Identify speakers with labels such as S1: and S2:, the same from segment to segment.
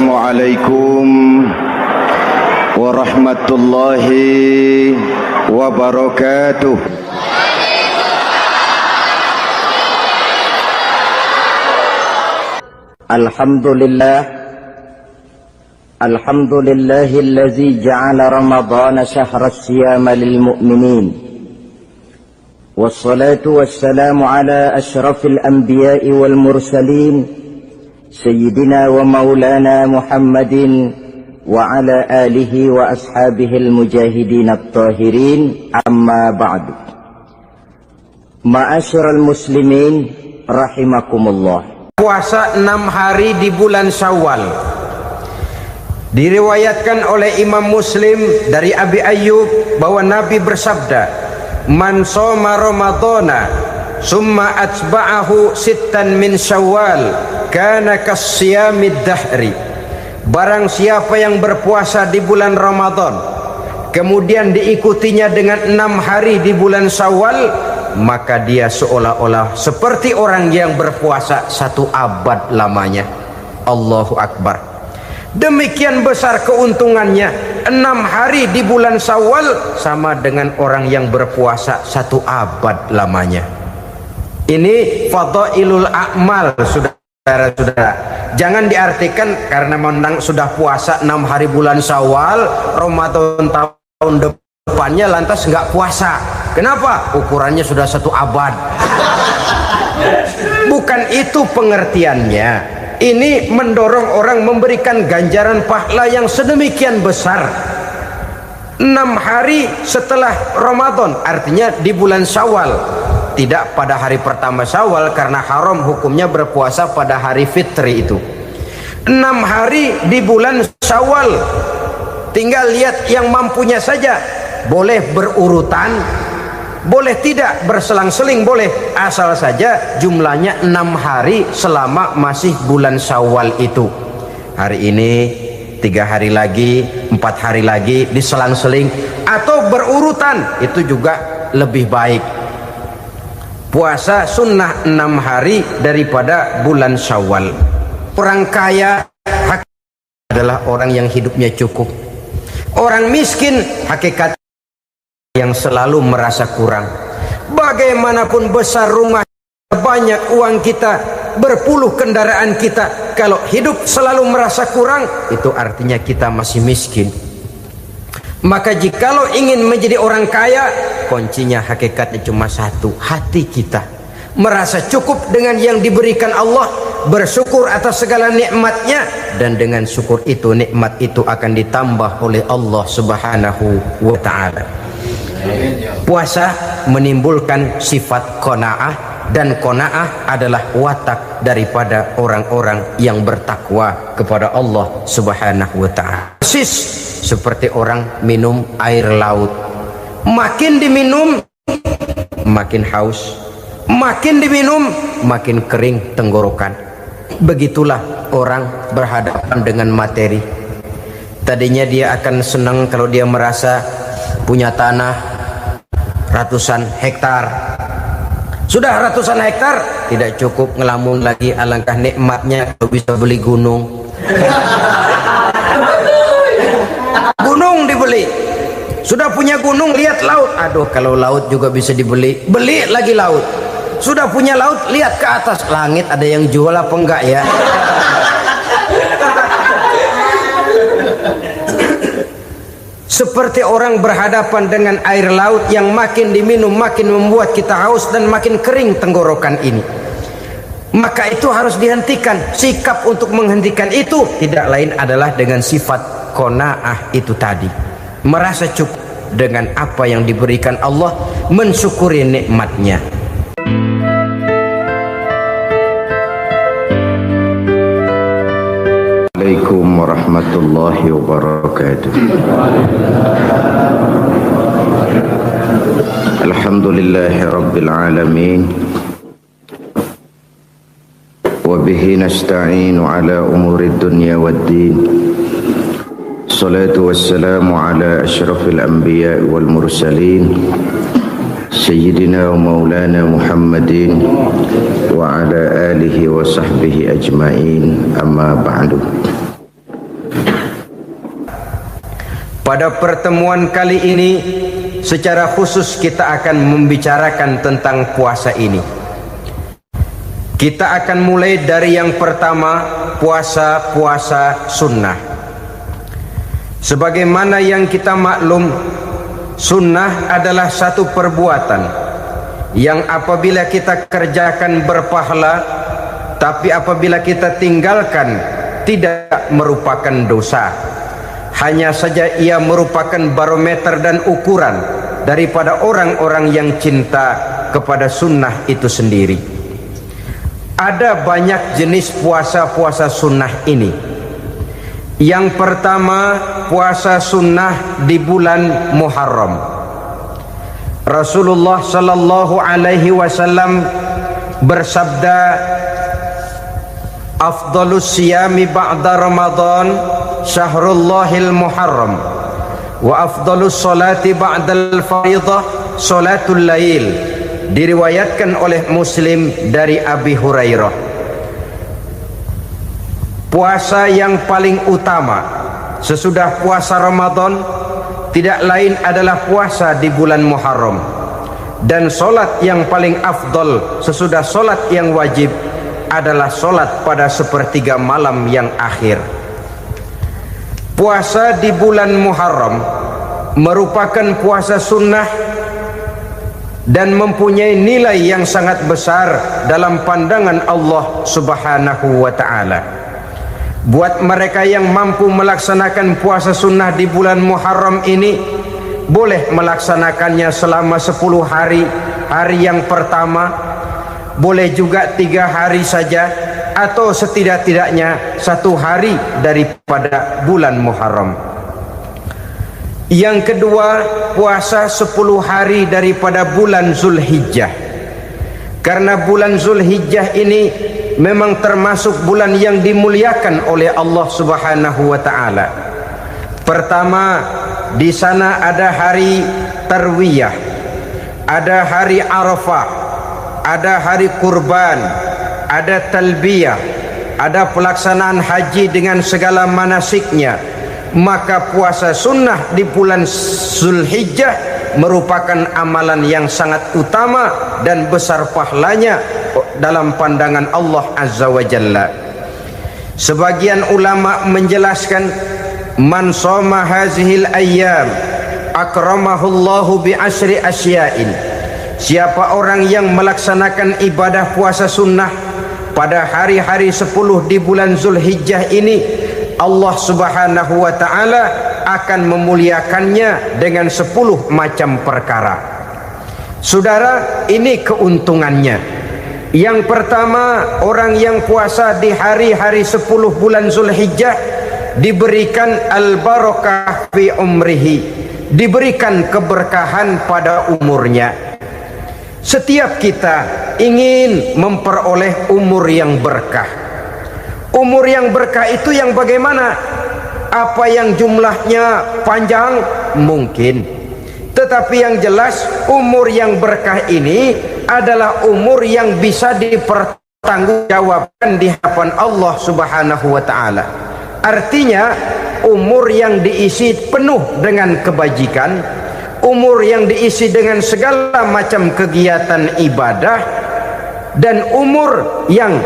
S1: Assalamualaikum warahmatullahi wabarakatuh.
S2: Alhamdulillahillazi ja'ala Ramadhana syahra siyama lil mu'minin. Wassalatu wassalamu ala ashrafil anbiya'i wal mursalin Sayyidina wa maulana Muhammadin wa ala alihi wa ashabihil mujahidin at-tahirin, amma ba'du. Ma'asyiral muslimin rahimakumullah.
S3: Puasa 6 hari di bulan Syawal. Diriwayatkan oleh Imam Muslim dari Abi Ayyub bahwa Nabi bersabda, "Man shoma Ramadhana summa atba'ahu sittan min Syawal kana kasyamid dahri." Barang siapa yang berpuasa di bulan Ramadan kemudian diikutinya dengan 6 hari di bulan Syawal, maka dia seolah-olah seperti orang yang berpuasa 1 abad lamanya. Allahu Akbar. Demikian besar keuntungannya. 6 hari di bulan Syawal sama dengan orang yang berpuasa 1 abad lamanya. Ini fadhailul a'mal, saudara-saudara. Jangan diartikan karena menang sudah puasa 6 hari bulan Syawal, Ramadan tahun depannya lantas nggak puasa. Kenapa? Ukurannya sudah 1 abad. Bukan itu pengertiannya. Ini mendorong orang memberikan ganjaran pahala yang sedemikian besar. 6 hari setelah Ramadan, artinya di bulan Syawal. Tidak pada hari pertama Syawal karena haram hukumnya berpuasa pada hari fitri itu. 6 hari di bulan Syawal. Tinggal lihat yang mampunya saja. Boleh berurutan, boleh tidak berselang-seling, boleh, asal saja jumlahnya 6 hari selama masih bulan Syawal itu. Hari ini 3 hari lagi, 4 hari lagi, diselang-seling atau berurutan, itu juga lebih baik. Puasa sunnah 6 hari daripada bulan Syawal. Orang kaya adalah orang yang hidupnya cukup. Orang miskin hakikat yang selalu merasa kurang. Bagaimanapun besar rumah, banyak uang kita, berpuluh kendaraan kita, kalau hidup selalu merasa kurang, itu artinya kita masih miskin. Maka jikalau ingin menjadi orang kaya, kuncinya hakikatnya cuma satu, hati kita merasa cukup dengan yang diberikan Allah, bersyukur atas segala nikmatnya, dan dengan syukur itu, nikmat itu akan ditambah oleh Allah Subhanahu wa ta'ala. Puasa menimbulkan sifat qanaah, dan qanaah adalah watak daripada orang-orang yang bertakwa kepada Allah Subhanahu wa ta'ala. Persis seperti orang minum air laut. Makin diminum makin haus, makin diminum makin kering tenggorokan. Begitulah orang berhadapan dengan materi. Tadinya dia akan senang kalau dia merasa punya tanah ratusan hektar. Sudah ratusan hektar tidak cukup, ngelamun lagi, alangkah nikmatnya kalau bisa beli gunung. Gunung dibeli. Sudah punya gunung, lihat laut. Aduh, kalau laut juga bisa dibeli, beli lagi laut. Sudah punya laut, lihat ke atas, langit ada yang jual apa enggak ya? Seperti orang berhadapan dengan air laut yang makin diminum makin membuat kita haus dan makin kering tenggorokan ini. Maka itu harus dihentikan. Sikap untuk menghentikan itu tidak lain adalah dengan sifat qanaah itu tadi. Merasa cukup dengan apa yang diberikan Allah, mensyukuri nikmatnya.
S1: Assalamualaikum warahmatullahi wabarakatuh. Alhamdulillahi rabbil alamin. Wa bihi nasta'inu ala umuri dunya waddin. Salatu wassalamu ala ashrafil anbiya wal mursalin Sayyidina wa maulana Muhammadin wa ala alihi wa sahbihi ajma'in, amma ba'du.
S3: Pada pertemuan kali ini secara khusus kita akan membicarakan tentang puasa ini. Kita akan mulai dari yang pertama, puasa sunnah. Sebagaimana yang kita maklum, sunnah adalah satu perbuatan yang apabila kita kerjakan berpahala, tapi apabila kita tinggalkan tidak merupakan dosa. Hanya saja ia merupakan barometer dan ukuran daripada orang-orang yang cinta kepada sunnah itu sendiri. Ada banyak jenis puasa-puasa sunnah ini. Yang pertama, puasa sunnah di bulan Muharram. Rasulullah sallallahu alaihi wasallam bersabda, "Afdhalus siyami ba'da Ramadan syahrullahil Muharram wa afdhalus salati ba'dal fardhah salatul lail." Diriwayatkan oleh Muslim dari Abi Hurairah. Puasa yang paling utama sesudah puasa Ramadan tidak lain adalah puasa di bulan Muharram, dan solat yang paling afdol sesudah solat yang wajib adalah solat pada sepertiga malam yang akhir. Puasa di bulan Muharram merupakan puasa sunnah dan mempunyai nilai yang sangat besar dalam pandangan Allah Subhanahu wa ta'ala. Buat mereka yang mampu melaksanakan puasa sunnah di bulan Muharram ini, boleh melaksanakannya selama 10 hari. Hari yang pertama boleh juga 3 hari saja, atau setidak-tidaknya 1 hari daripada bulan Muharram. Yang kedua, puasa 10 hari daripada bulan Zulhijjah. Karena bulan Zulhijjah ini memang termasuk bulan yang dimuliakan oleh Allah Subhanahu wa ta'ala. Pertama, di sana ada hari Tarwiyah, ada hari Arafah, ada hari kurban, ada talbiyah, ada pelaksanaan haji dengan segala manasiknya. Maka puasa sunnah di bulan Zulhijjah merupakan amalan yang sangat utama dan besar pahalanya dalam pandangan Allah Azza wa Jalla. Sebagian ulama menjelaskan, man shoma hazihil ayyam akramahullahu bi asri asya'in. Siapa orang yang melaksanakan ibadah puasa sunnah pada hari-hari 10 di bulan Zulhijjah ini, Allah Subhanahu wa ta'ala akan memuliakannya dengan 10 macam perkara. Saudara, ini keuntungannya. Yang pertama, orang yang puasa di hari-hari 10 bulan Zulhijjah diberikan al-barakah fi umrihi, diberikan keberkahan pada umurnya. Setiap kita ingin memperoleh umur yang berkah. Umur yang berkah itu yang bagaimana? Apa yang jumlahnya panjang? Mungkin. Tetapi yang jelas, umur yang berkah ini adalah umur yang bisa dipertanggungjawabkan di hadapan Allah Subhanahu wa ta'ala. Artinya, umur yang diisi penuh dengan kebajikan, umur yang diisi dengan segala macam kegiatan ibadah, dan umur yang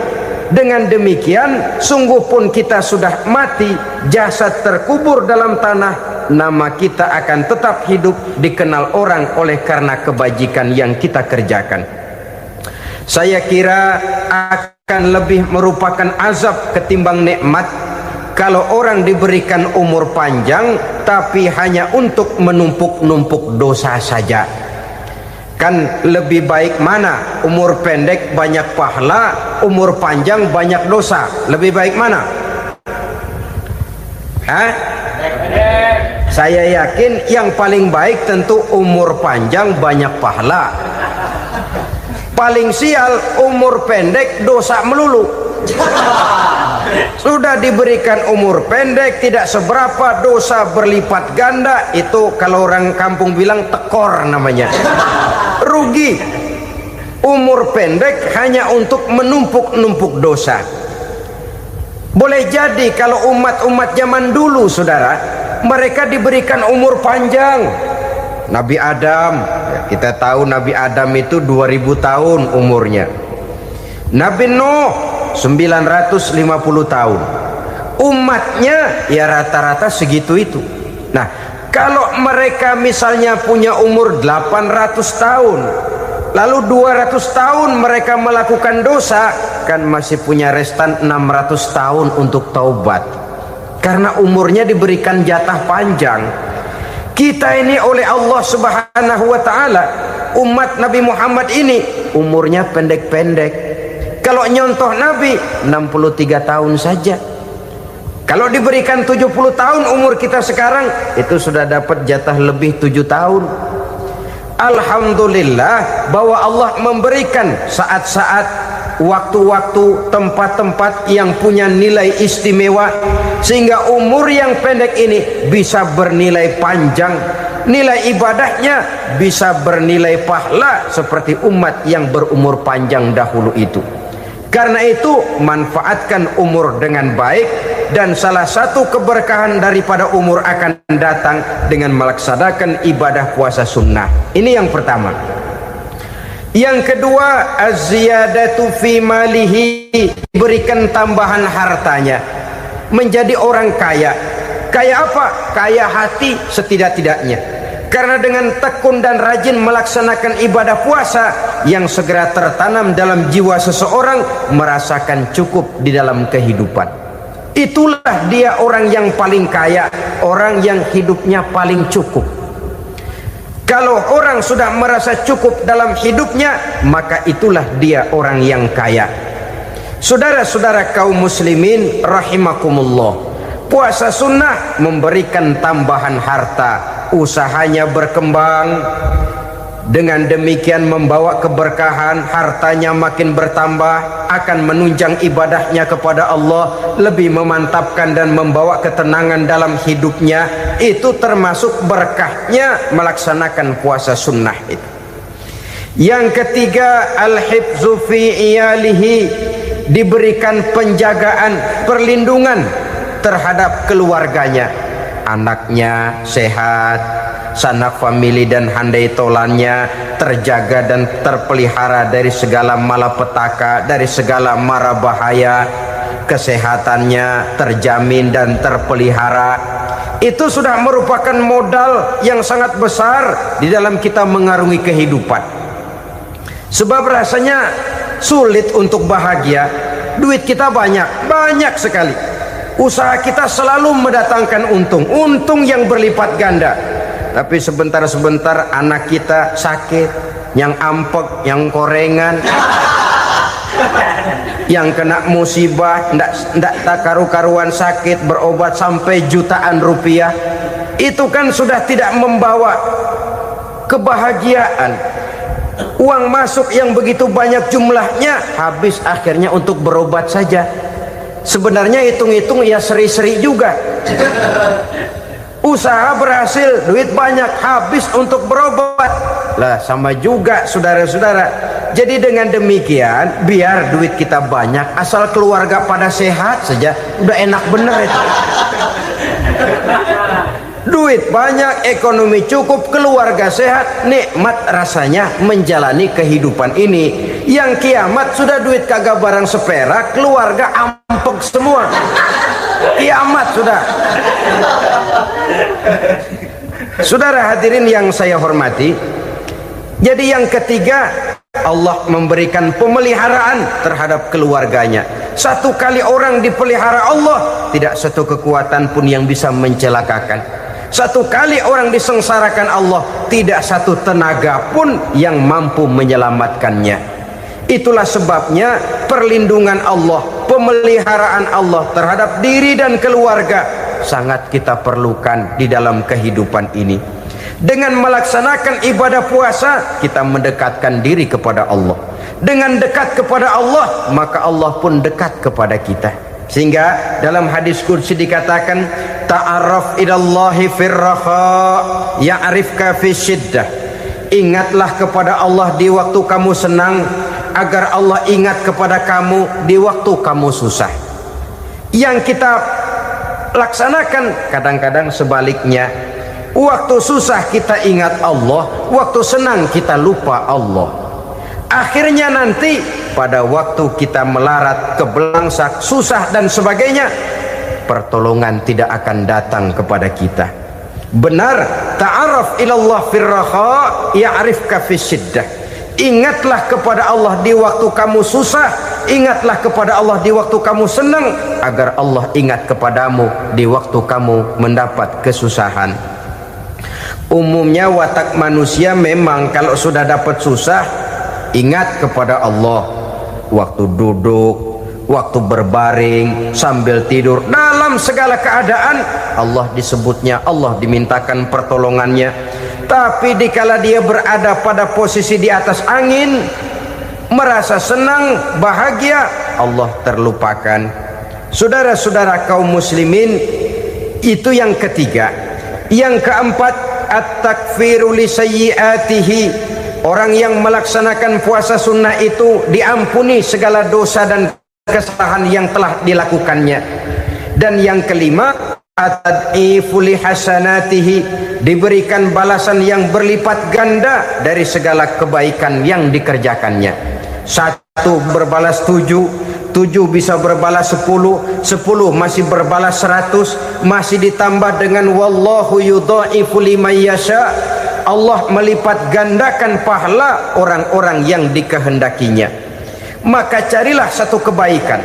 S3: dengan demikian sungguh pun kita sudah mati, jasad terkubur dalam tanah, nama kita akan tetap hidup, dikenal orang oleh karena kebajikan yang kita kerjakan. Saya kira akan lebih merupakan azab ketimbang nikmat kalau orang diberikan umur panjang tapi hanya untuk menumpuk-numpuk dosa saja. Kan lebih baik mana? Umur pendek banyak pahala, umur panjang banyak dosa. Lebih baik mana? Saya yakin yang paling baik tentu umur panjang banyak pahala. Paling sial umur pendek dosa melulu. Sudah diberikan umur pendek tidak seberapa, dosa berlipat ganda. Itu kalau orang kampung bilang tekor namanya. Rugi. Umur pendek hanya untuk menumpuk-numpuk dosa. Boleh jadi kalau umat-umat zaman dulu, saudara, mereka diberikan umur panjang. Nabi Adam, kita tahu Nabi Adam itu 2000 tahun umurnya. Nabi Nuh 950 tahun. Umatnya ya rata-rata segitu itu. Nah, kalau mereka misalnya punya umur 800 tahun, lalu 200 tahun mereka melakukan dosa, kan masih punya restan 600 tahun untuk taubat. Karena umurnya diberikan jatah panjang. Kita ini oleh Allah Subhanahu wa taala, umat Nabi Muhammad ini umurnya pendek-pendek. Kalau nyontoh Nabi 63 tahun saja. Kalau diberikan 70 tahun umur kita sekarang, itu sudah dapat jatah lebih 7 tahun. Alhamdulillah bahwa Allah memberikan saat-saat, waktu-waktu, tempat-tempat yang punya nilai istimewa, sehingga umur yang pendek ini bisa bernilai panjang, nilai ibadahnya bisa bernilai pahala seperti umat yang berumur panjang dahulu itu. Karena itu manfaatkan umur dengan baik, dan salah satu keberkahan daripada umur akan datang dengan melaksanakan ibadah puasa sunnah. Ini yang pertama. Yang kedua, az-ziyadatu fi malihi, berikan tambahan hartanya, menjadi orang kaya. Kaya apa? Kaya hati setidak-tidaknya. Karena dengan tekun dan rajin melaksanakan ibadah puasa, yang segera tertanam dalam jiwa seseorang merasakan cukup di dalam kehidupan. Itulah dia orang yang paling kaya, orang yang hidupnya paling cukup. Kalau orang sudah merasa cukup dalam hidupnya, maka itulah dia orang yang kaya. Saudara-saudara kaum muslimin rahimakumullah, puasa sunnah memberikan tambahan harta, usahanya berkembang, dengan demikian membawa keberkahan, hartanya makin bertambah, akan menunjang ibadahnya kepada Allah, lebih memantapkan dan membawa ketenangan dalam hidupnya. Itu termasuk berkahnya melaksanakan puasa sunnah itu. Yang ketiga, al-hifzu fi iyalihi, diberikan penjagaan, perlindungan terhadap keluarganya, anaknya sehat, sanak famili dan handai tolannya terjaga dan terpelihara dari segala malapetaka, dari segala mara bahaya, kesehatannya terjamin dan terpelihara. Itu sudah merupakan modal yang sangat besar di dalam kita mengarungi kehidupan. Sebab rasanya sulit untuk bahagia, duit kita banyak sekali, usaha kita selalu mendatangkan untung yang berlipat ganda. Tapi sebentar-sebentar anak kita sakit, yang ampek, yang korengan, yang kena musibah, ndak tak karu-karuan sakit, berobat sampai jutaan rupiah. Itu kan sudah tidak membawa kebahagiaan. Uang masuk yang begitu banyak jumlahnya, habis akhirnya untuk berobat saja. Sebenarnya hitung-hitung ya seri-seri juga. Usaha berhasil, duit banyak, habis untuk berobat. Lah sama juga saudara-saudara. Jadi dengan demikian, biar duit kita banyak, asal keluarga pada sehat saja, udah enak bener itu. Duit banyak, ekonomi cukup, keluarga sehat, nikmat rasanya menjalani kehidupan ini. Yang kiamat sudah duit kagak barang seperak, keluarga ampek semua. Kiamat sudah. Saudara hadirin yang saya hormati, jadi yang ketiga, Allah memberikan pemeliharaan terhadap keluarganya. Satu kali orang dipelihara Allah, tidak satu kekuatan pun yang bisa mencelakakan. Satu kali orang disengsarakan Allah, tidak satu tenaga pun yang mampu menyelamatkannya. Itulah sebabnya perlindungan Allah, pemeliharaan Allah terhadap diri dan keluarga sangat kita perlukan di dalam kehidupan ini. Dengan melaksanakan ibadah puasa, kita mendekatkan diri kepada Allah. Dengan dekat kepada Allah, maka Allah pun dekat kepada kita. Sehingga dalam hadis qudsi dikatakan, ta'arraf ilallahi firraha ya'rifka fi syiddah. Ingatlah kepada Allah di waktu kamu senang, agar Allah ingat kepada kamu di waktu kamu susah. Yang kita laksanakan. Kadang-kadang sebaliknya, waktu susah kita ingat Allah, waktu senang kita lupa Allah. Akhirnya nanti pada waktu kita melarat, kebelangsak, susah dan sebagainya, pertolongan tidak akan datang kepada kita. Benar, ta'aruf ilallah firraha ya'rifka fisyiddah. Ingatlah kepada Allah di waktu kamu susah, ingatlah kepada Allah di waktu kamu senang, agar Allah ingat kepadamu di waktu kamu mendapat kesusahan. Umumnya watak manusia memang kalau sudah dapat susah, ingat kepada Allah. Waktu duduk, waktu berbaring, sambil tidur, dalam segala keadaan Allah disebutnya, Allah dimintakan pertolongannya. Tapi dikala dia berada pada posisi di atas angin, merasa senang, bahagia, Allah terlupakan. Saudara-saudara kaum muslimin, itu yang ketiga. Yang keempat, at-takfiru li sayyiatihi. Orang yang melaksanakan puasa sunnah itu diampuni segala dosa dan kesalahan yang telah dilakukannya. Dan yang kelima, at-tad'ifu li hasanatihi, diberikan balasan yang berlipat ganda dari segala kebaikan yang dikerjakannya. 1 berbalas 7, 7 bisa berbalas 10, 10 masih berbalas 100, masih ditambah dengan wallahu yudha'ifu liman yasha. Allah melipat gandakan pahala orang-orang yang dikehendakinya. Maka carilah satu kebaikan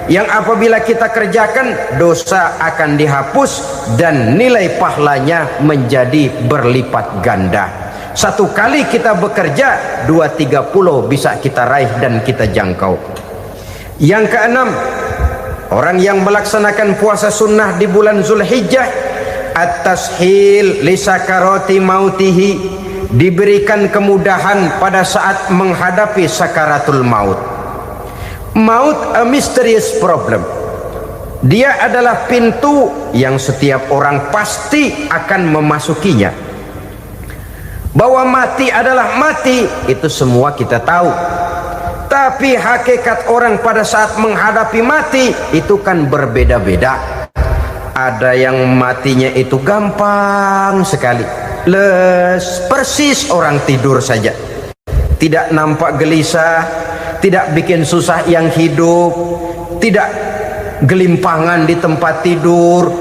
S3: yang apabila kita kerjakan, dosa akan dihapus dan nilai pahalanya menjadi berlipat ganda. 1 kali kita bekerja, 2-3 bisa kita raih dan kita jangkau. Yang keenam, orang yang melaksanakan puasa sunnah di bulan Zulhijjah, at-tashil li sakarati mautihi, diberikan kemudahan pada saat menghadapi sakaratul maut. Maut a mysterious problem. Dia adalah pintu yang setiap orang pasti akan memasukinya. Bahwa mati adalah mati, itu semua kita tahu. Tapi hakikat orang pada saat menghadapi mati itu kan berbeda-beda. Ada yang matinya itu gampang sekali, persis orang tidur saja, tidak nampak gelisah, tidak bikin susah yang hidup, tidak gelimpangan di tempat tidur,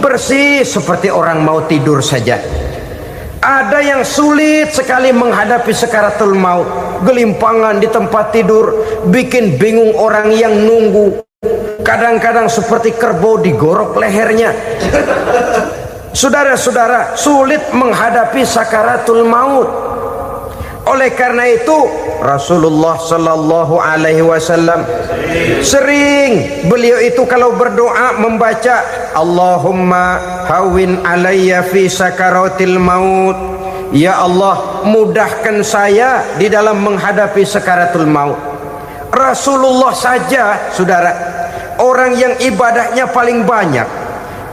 S3: persis seperti orang mau tidur saja. Ada yang sulit sekali menghadapi sakaratul maut, gelimpangan di tempat tidur, bikin bingung orang yang nunggu. Kadang-kadang seperti kerbau digorok lehernya. Saudara-saudara, sulit menghadapi sakaratul maut. Oleh karena itu Rasulullah sallallahu alaihi wasallam sering, beliau itu kalau berdoa membaca Allahumma hawin alayya fi sakaratil maut. Ya Allah, mudahkan saya di dalam menghadapi sakaratul maut. Rasulullah saja, saudara, orang yang ibadahnya paling banyak,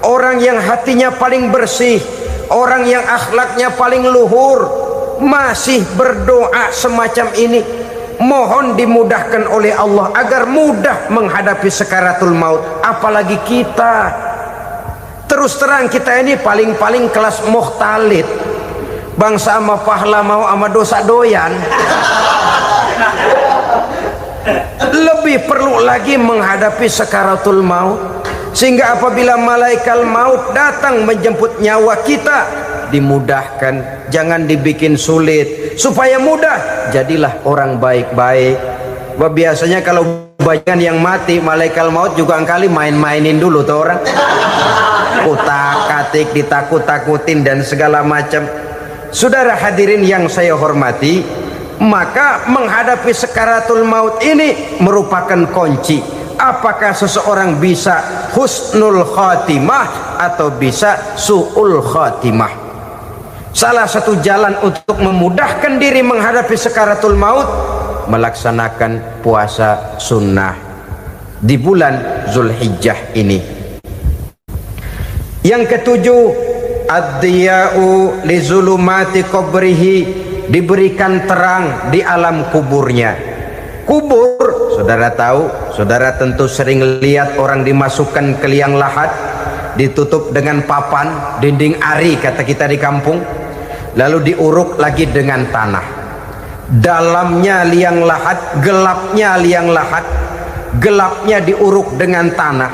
S3: orang yang hatinya paling bersih, orang yang akhlaknya paling luhur, masih berdoa semacam ini. Mohon dimudahkan oleh Allah agar mudah menghadapi sakaratul maut. Apalagi kita, terus terang kita ini paling-paling kelas muhtalid, bangsa sama pahala mau sama dosa doyan. Lebih perlu lagi menghadapi sakaratul maut, sehingga apabila malaikat maut datang menjemput nyawa kita, dimudahkan, jangan dibikin sulit, supaya mudah. Jadilah orang baik-baik. Biasanya kalau banyak yang mati, malaikat maut juga kali main-mainin dulu tuh orang, utak-atik, ditakut-takutin dan segala macam. Saudara hadirin yang saya hormati, maka menghadapi sakaratul maut ini merupakan kunci. Apakah seseorang bisa husnul khatimah atau bisa su'ul khatimah? Salah satu jalan untuk memudahkan diri menghadapi sakaratul maut, melaksanakan puasa sunnah di bulan Zulhijjah ini. Yang ketujuh, ad-diya'u li zulumati qabrihi, diberikan terang di alam kuburnya. Kubur, saudara tahu, saudara tentu sering lihat orang dimasukkan ke liang lahat, ditutup dengan papan, dinding ari kata kita di kampung, lalu diuruk lagi dengan tanah. Dalamnya liang lahat, gelapnya liang lahat, gelapnya diuruk dengan tanah,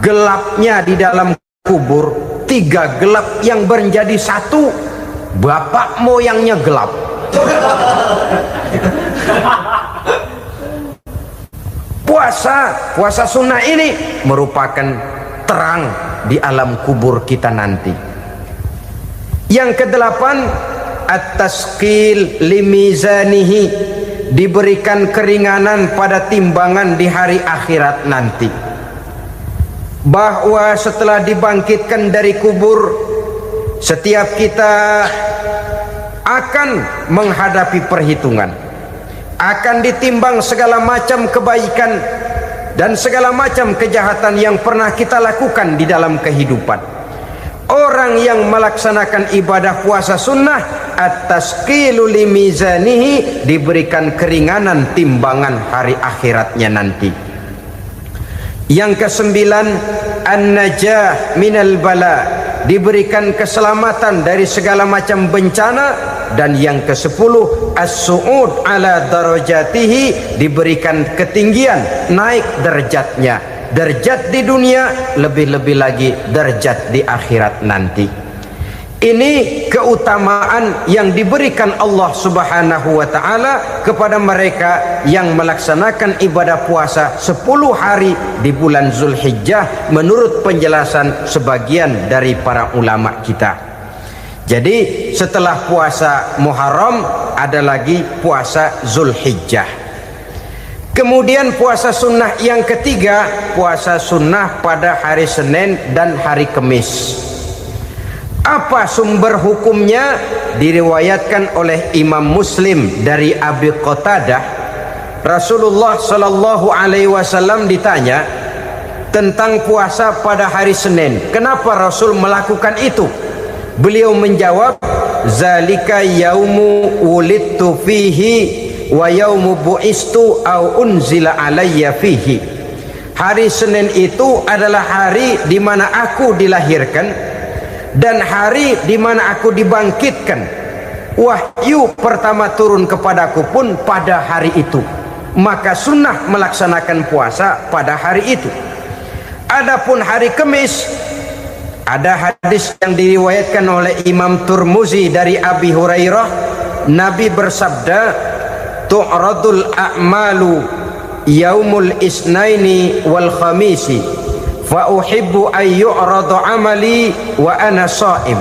S3: gelapnya di dalam kubur, 3 gelap yang menjadi satu. Bapak moyangnya gelap. Puasa sunnah ini merupakan terang di alam kubur kita nanti. Yang ke-8, at-tasqil limizanihi, diberikan keringanan pada timbangan di hari akhirat nanti. Bahwa setelah dibangkitkan dari kubur, setiap kita akan menghadapi perhitungan, akan ditimbang segala macam kebaikan dan segala macam kejahatan yang pernah kita lakukan di dalam kehidupan. Orang yang melaksanakan ibadah puasa sunnah, at-tasqilu limizanihi, diberikan keringanan timbangan hari akhiratnya nanti. Yang ke-9, an-najah minal bala, diberikan keselamatan dari segala macam bencana. Dan yang ke-10, as-su'ud ala darajatihi, diberikan ketinggian, naik derajatnya, derajat di dunia, lebih-lebih lagi derajat di akhirat nanti. Ini keutamaan yang diberikan Allah Subhanahu wa ta'ala kepada mereka yang melaksanakan ibadah puasa 10 hari di bulan Zulhijjah menurut penjelasan sebagian dari para ulama kita. Jadi setelah puasa Muharram ada lagi puasa Zulhijjah. Kemudian puasa sunnah yang ketiga, puasa sunnah pada hari Senin dan hari Kamis. Apa sumber hukumnya? Diriwayatkan oleh Imam Muslim dari Abi Qatadah, Rasulullah sallallahu alaihi wasallam ditanya tentang puasa pada hari Senin. Kenapa Rasul melakukan itu? Beliau menjawab, zalika yaumu wulidtu fihi wa yaumu bu'istu au unzila alayya fihi. Hari Senin itu adalah hari di mana aku dilahirkan dan hari di mana aku dibangkitkan. Wahyu pertama turun kepadaku pun pada hari itu. Maka sunnah melaksanakan puasa pada hari itu. Adapun hari Kamis, ada hadis yang diriwayatkan oleh Imam Turmuzi dari Abi Hurairah, Nabi bersabda, tu'radul a'malu yaumul isnaini wal khamisi fa uhibbu an yu'radu amali wa ana sha'im.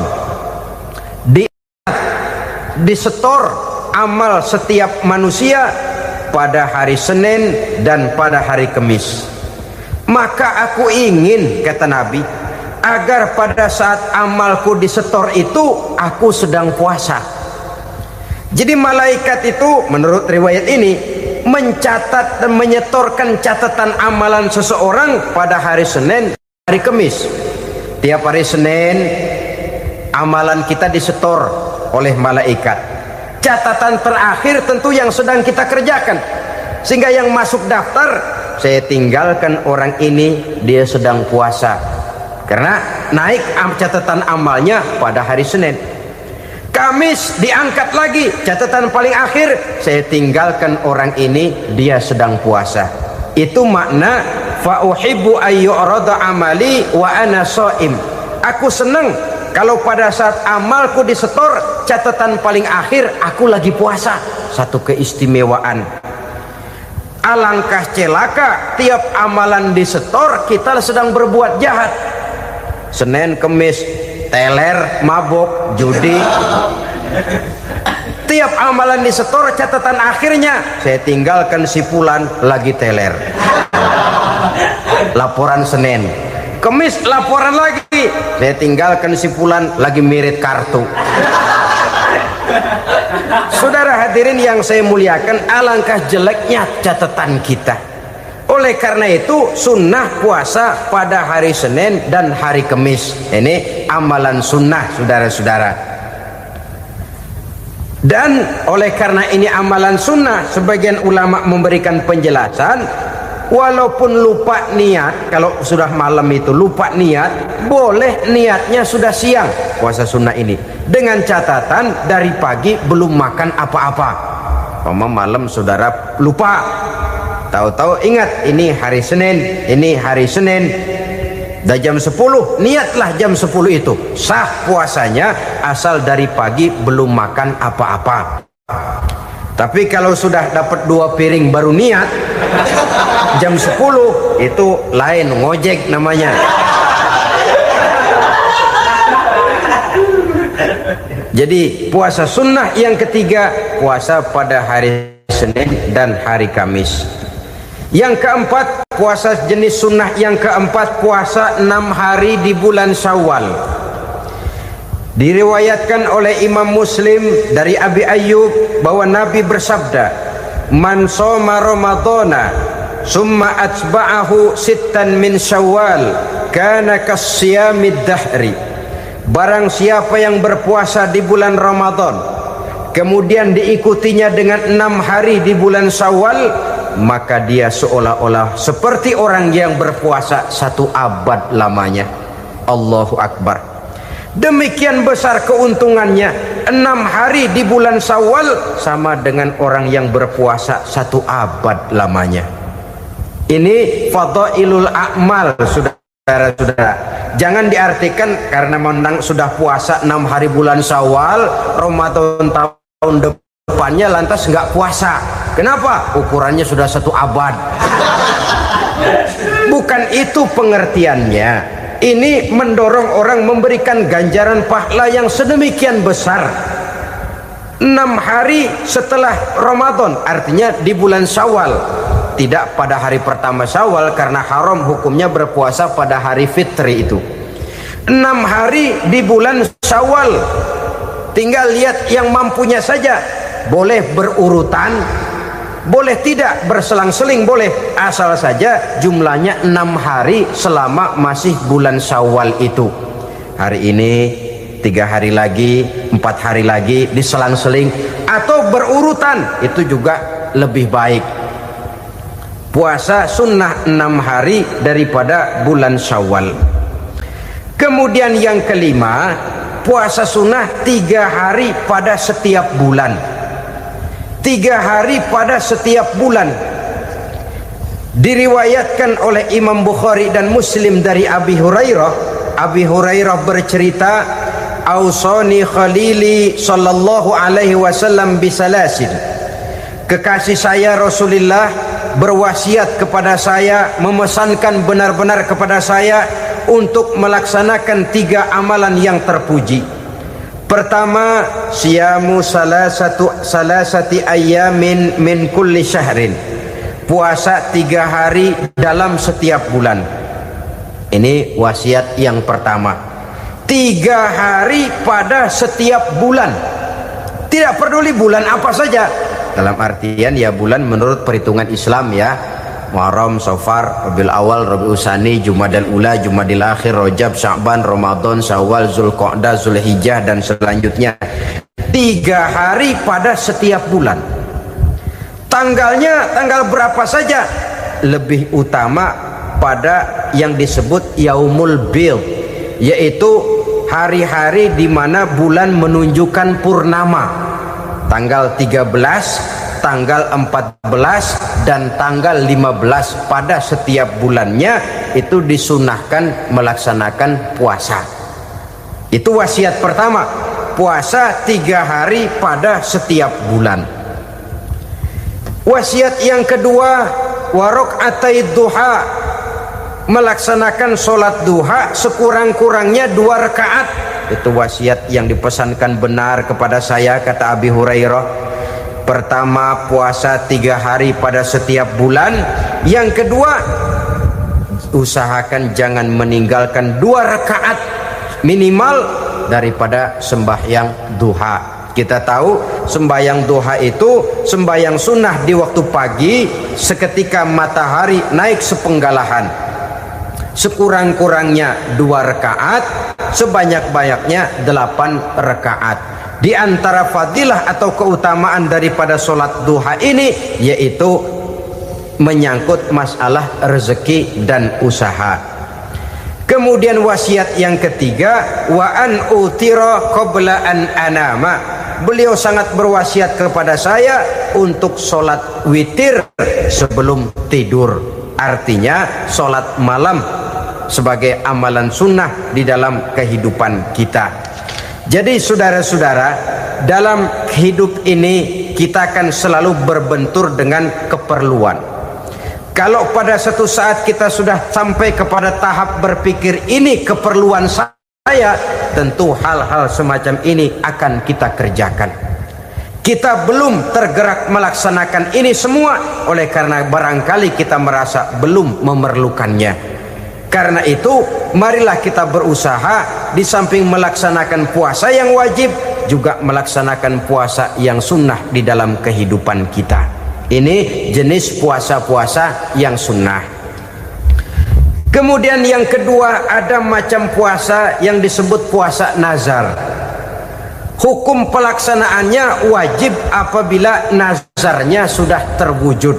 S3: Disetor amal setiap manusia pada hari Senin dan pada hari Kamis. Maka aku ingin, kata Nabi, agar pada saat amalku disetor itu aku sedang puasa. Jadi malaikat itu menurut riwayat ini mencatat dan menyetorkan catatan amalan seseorang pada hari Senin, hari Kamis. Tiap hari Senin amalan kita disetor oleh malaikat. Catatan terakhir tentu yang sedang kita kerjakan, sehingga yang masuk daftar, saya tinggalkan orang ini, dia sedang puasa, karena naik catatan amalnya pada hari Senin. Kamis diangkat lagi, catatan paling akhir, saya tinggalkan orang ini, dia sedang puasa. Itu makna fa uhibbu ayyurada amali wa ana shaim. Aku senang kalau pada saat amalku disetor, catatan paling akhir aku lagi puasa. Satu keistimewaan. Alangkah celaka tiap amalan disetor kita sedang berbuat jahat. Senin, Kamis, teler, mabok, judi. Tiap amalan disetor, catatan akhirnya saya tinggalkan si fulan lagi teler. Laporan Senin. Kamis laporan lagi, saya tinggalkan si fulan lagi mirit kartu. Saudara hadirin yang saya muliakan, alangkah jeleknya catatan kita. Oleh karena itu sunnah puasa pada hari Senin dan hari Kamis. Ini amalan sunnah, saudara-saudara. Dan oleh karena ini amalan sunnah, sebagian ulama memberikan penjelasan, walaupun lupa niat, kalau sudah malam itu lupa niat, boleh niatnya sudah siang puasa sunnah ini, dengan catatan dari pagi belum makan apa-apa. Malam saudara lupa, tahu-tahu ingat ini hari Senin, dah jam 10, niatlah jam 10 itu, sah puasanya asal dari pagi belum makan apa-apa. Tapi kalau sudah dapat 2 piring baru niat jam 10, itu lain, ngojek namanya. Jadi puasa sunnah yang ketiga, puasa pada hari Senin dan hari Kamis. Yang keempat, puasa jenis sunnah yang keempat, puasa 6 hari di bulan Syawal. Diriwayatkan oleh Imam Muslim dari Abi Ayyub bahwa Nabi bersabda, "Man shoma Ramadhana summa atba'ahu sittan min Syawal kana kasyamid dahri." Barang siapa yang berpuasa di bulan Ramadan kemudian diikutinya dengan 6 hari di bulan Syawal, maka dia seolah-olah seperti orang yang berpuasa 1 abad lamanya. Allahu Akbar. Demikian besar keuntungannya. 6 hari di bulan Syawal sama dengan orang yang berpuasa 1 abad lamanya. Ini fadailul a'mal, saudara-saudara. Jangan diartikan karena menang sudah puasa 6 hari bulan Syawal, Ramadan tahun depannya lantas nggak puasa. Kenapa? Ukurannya sudah 1 abad. Bukan itu pengertiannya. Ini mendorong orang memberikan ganjaran pahala yang sedemikian besar. 6 hari setelah Ramadan, artinya di bulan Syawal, tidak pada hari pertama Syawal karena haram hukumnya berpuasa pada hari fitri itu. 6 hari di bulan Syawal, tinggal lihat yang mampunya saja, boleh berurutan, boleh tidak berselang-seling, boleh, asal saja jumlahnya 6 hari selama masih bulan Syawal itu. Hari ini 3 hari lagi, 4 hari lagi, diselang-seling atau berurutan, itu juga lebih baik. Puasa sunnah 6 hari daripada bulan Syawal. Kemudian yang kelima, puasa sunnah 3 hari pada setiap bulan. 3 hari pada setiap bulan. Diriwayatkan oleh Imam Bukhari dan Muslim dari Abi Hurairah. Abi Hurairah bercerita, "Ausani khalili sallallahu alaihi wasallam bisalasin." Kekasih saya Rasulullah berwasiat kepada saya, memesankan benar-benar kepada saya untuk melaksanakan 3 amalan yang terpuji. Pertama, siyamu salasati ayyamin min kulli syahrin. Puasa 3 hari dalam setiap bulan. Ini wasiat yang pertama. 3 hari pada setiap bulan. Tidak peduli bulan apa saja. Dalam artian ya bulan menurut perhitungan Islam ya. Muharram, Safar, Rabiul Awal, Rabiul Tsani, Jumadal Ula, Jumadil Akhir, Rajab, Sya'ban, Ramadan, Syawal, Zulqa'dah, Zulhijjah dan selanjutnya. 3 hari pada setiap bulan. Tanggalnya tanggal berapa saja, lebih utama pada yang disebut Yaumul Bid, yaitu hari-hari di mana bulan menunjukkan purnama. Tanggal 13, tanggal 14 dan tanggal 15 pada setiap bulannya itu disunahkan melaksanakan puasa. Itu wasiat pertama, puasa 3 hari pada setiap bulan. Wasiat yang kedua, waraqatai duha, melaksanakan sholat duha sekurang-kurangnya 2 rakaat. Itu wasiat yang dipesankan benar kepada saya, kata Abi Hurairah. Pertama, puasa 3 hari pada setiap bulan. Yang kedua, usahakan jangan meninggalkan 2 rakaat minimal daripada sembahyang duha. Kita tahu sembahyang duha itu sembahyang sunnah di waktu pagi seketika matahari naik sepenggalahan. Sekurang-kurangnya 2 rakaat, sebanyak-banyaknya 8 rakaat. Di antara fadilah atau keutamaan daripada sholat duha ini yaitu menyangkut masalah rezeki dan usaha. Kemudian wasiat yang ketiga, wa an utira qabla an anama. Beliau sangat berwasiat kepada saya untuk sholat witir sebelum tidur. Artinya sholat malam sebagai amalan sunnah di dalam kehidupan kita. Jadi saudara-saudara, dalam hidup ini kita akan selalu berbentur dengan keperluan. Kalau pada satu saat kita sudah sampai kepada tahap berpikir ini keperluan saya, tentu hal-hal semacam ini akan kita kerjakan. Kita belum tergerak melaksanakan ini semua oleh karena barangkali kita merasa belum memerlukannya. Karena itu marilah kita berusaha di samping melaksanakan puasa yang wajib, juga melaksanakan puasa yang sunnah di dalam kehidupan kita. Ini jenis puasa-puasa yang sunnah. Kemudian yang kedua, ada macam puasa yang disebut puasa nazar. Hukum pelaksanaannya wajib apabila nazarnya sudah terwujud.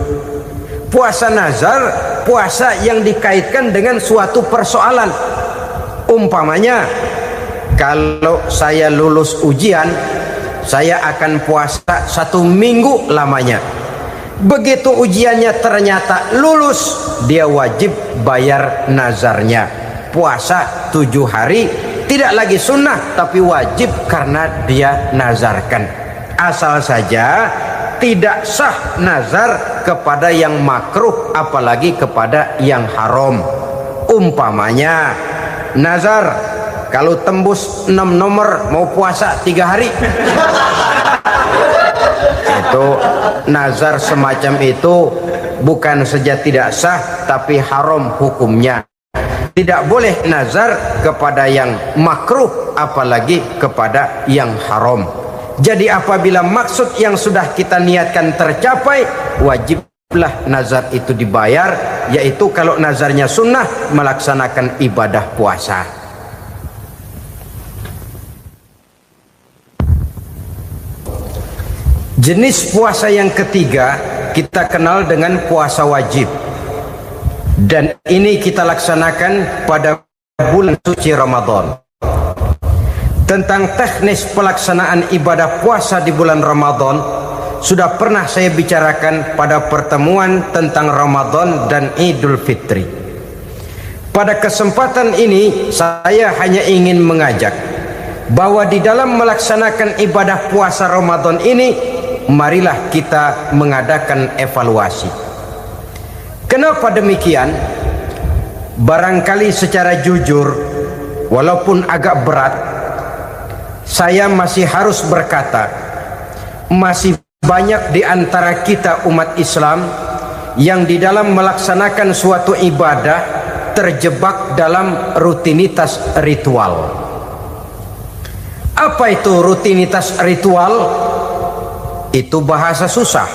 S3: Puasa nazar, puasa yang dikaitkan dengan suatu persoalan. Umpamanya, kalau saya lulus ujian, saya akan puasa 1 minggu lamanya. Begitu ujiannya ternyata lulus, dia wajib bayar nazarnya. Puasa 7 hari, tidak lagi sunnah tapi wajib karena dia nazarkan. Asal saja tidak sah nazar kepada yang makruh, apalagi kepada yang haram. Umpamanya nazar, kalau tembus 6 nomor mau puasa 3 hari. Itu nazar semacam itu bukan saja tidak sah tapi haram hukumnya. Tidak boleh nazar kepada yang makruh apalagi kepada yang haram. Jadi apabila maksud yang sudah kita niatkan tercapai, wajiblah nazar itu dibayar, yaitu kalau nazarnya sunnah melaksanakan ibadah puasa. Jenis puasa yang ketiga kita kenal dengan puasa wajib, dan ini kita laksanakan pada bulan suci Ramadan. Tentang teknis pelaksanaan ibadah puasa di bulan Ramadan sudah pernah saya bicarakan pada pertemuan tentang Ramadan dan Idul Fitri. Pada kesempatan ini saya hanya ingin mengajak bahwa di dalam melaksanakan ibadah puasa Ramadan ini, marilah kita mengadakan evaluasi. Kenapa demikian? Barangkali secara jujur, walaupun agak berat, saya masih harus berkata, masih banyak di antara kita umat Islam yang di dalam melaksanakan suatu ibadah terjebak dalam rutinitas ritual. Apa itu rutinitas ritual? Itu bahasa susah.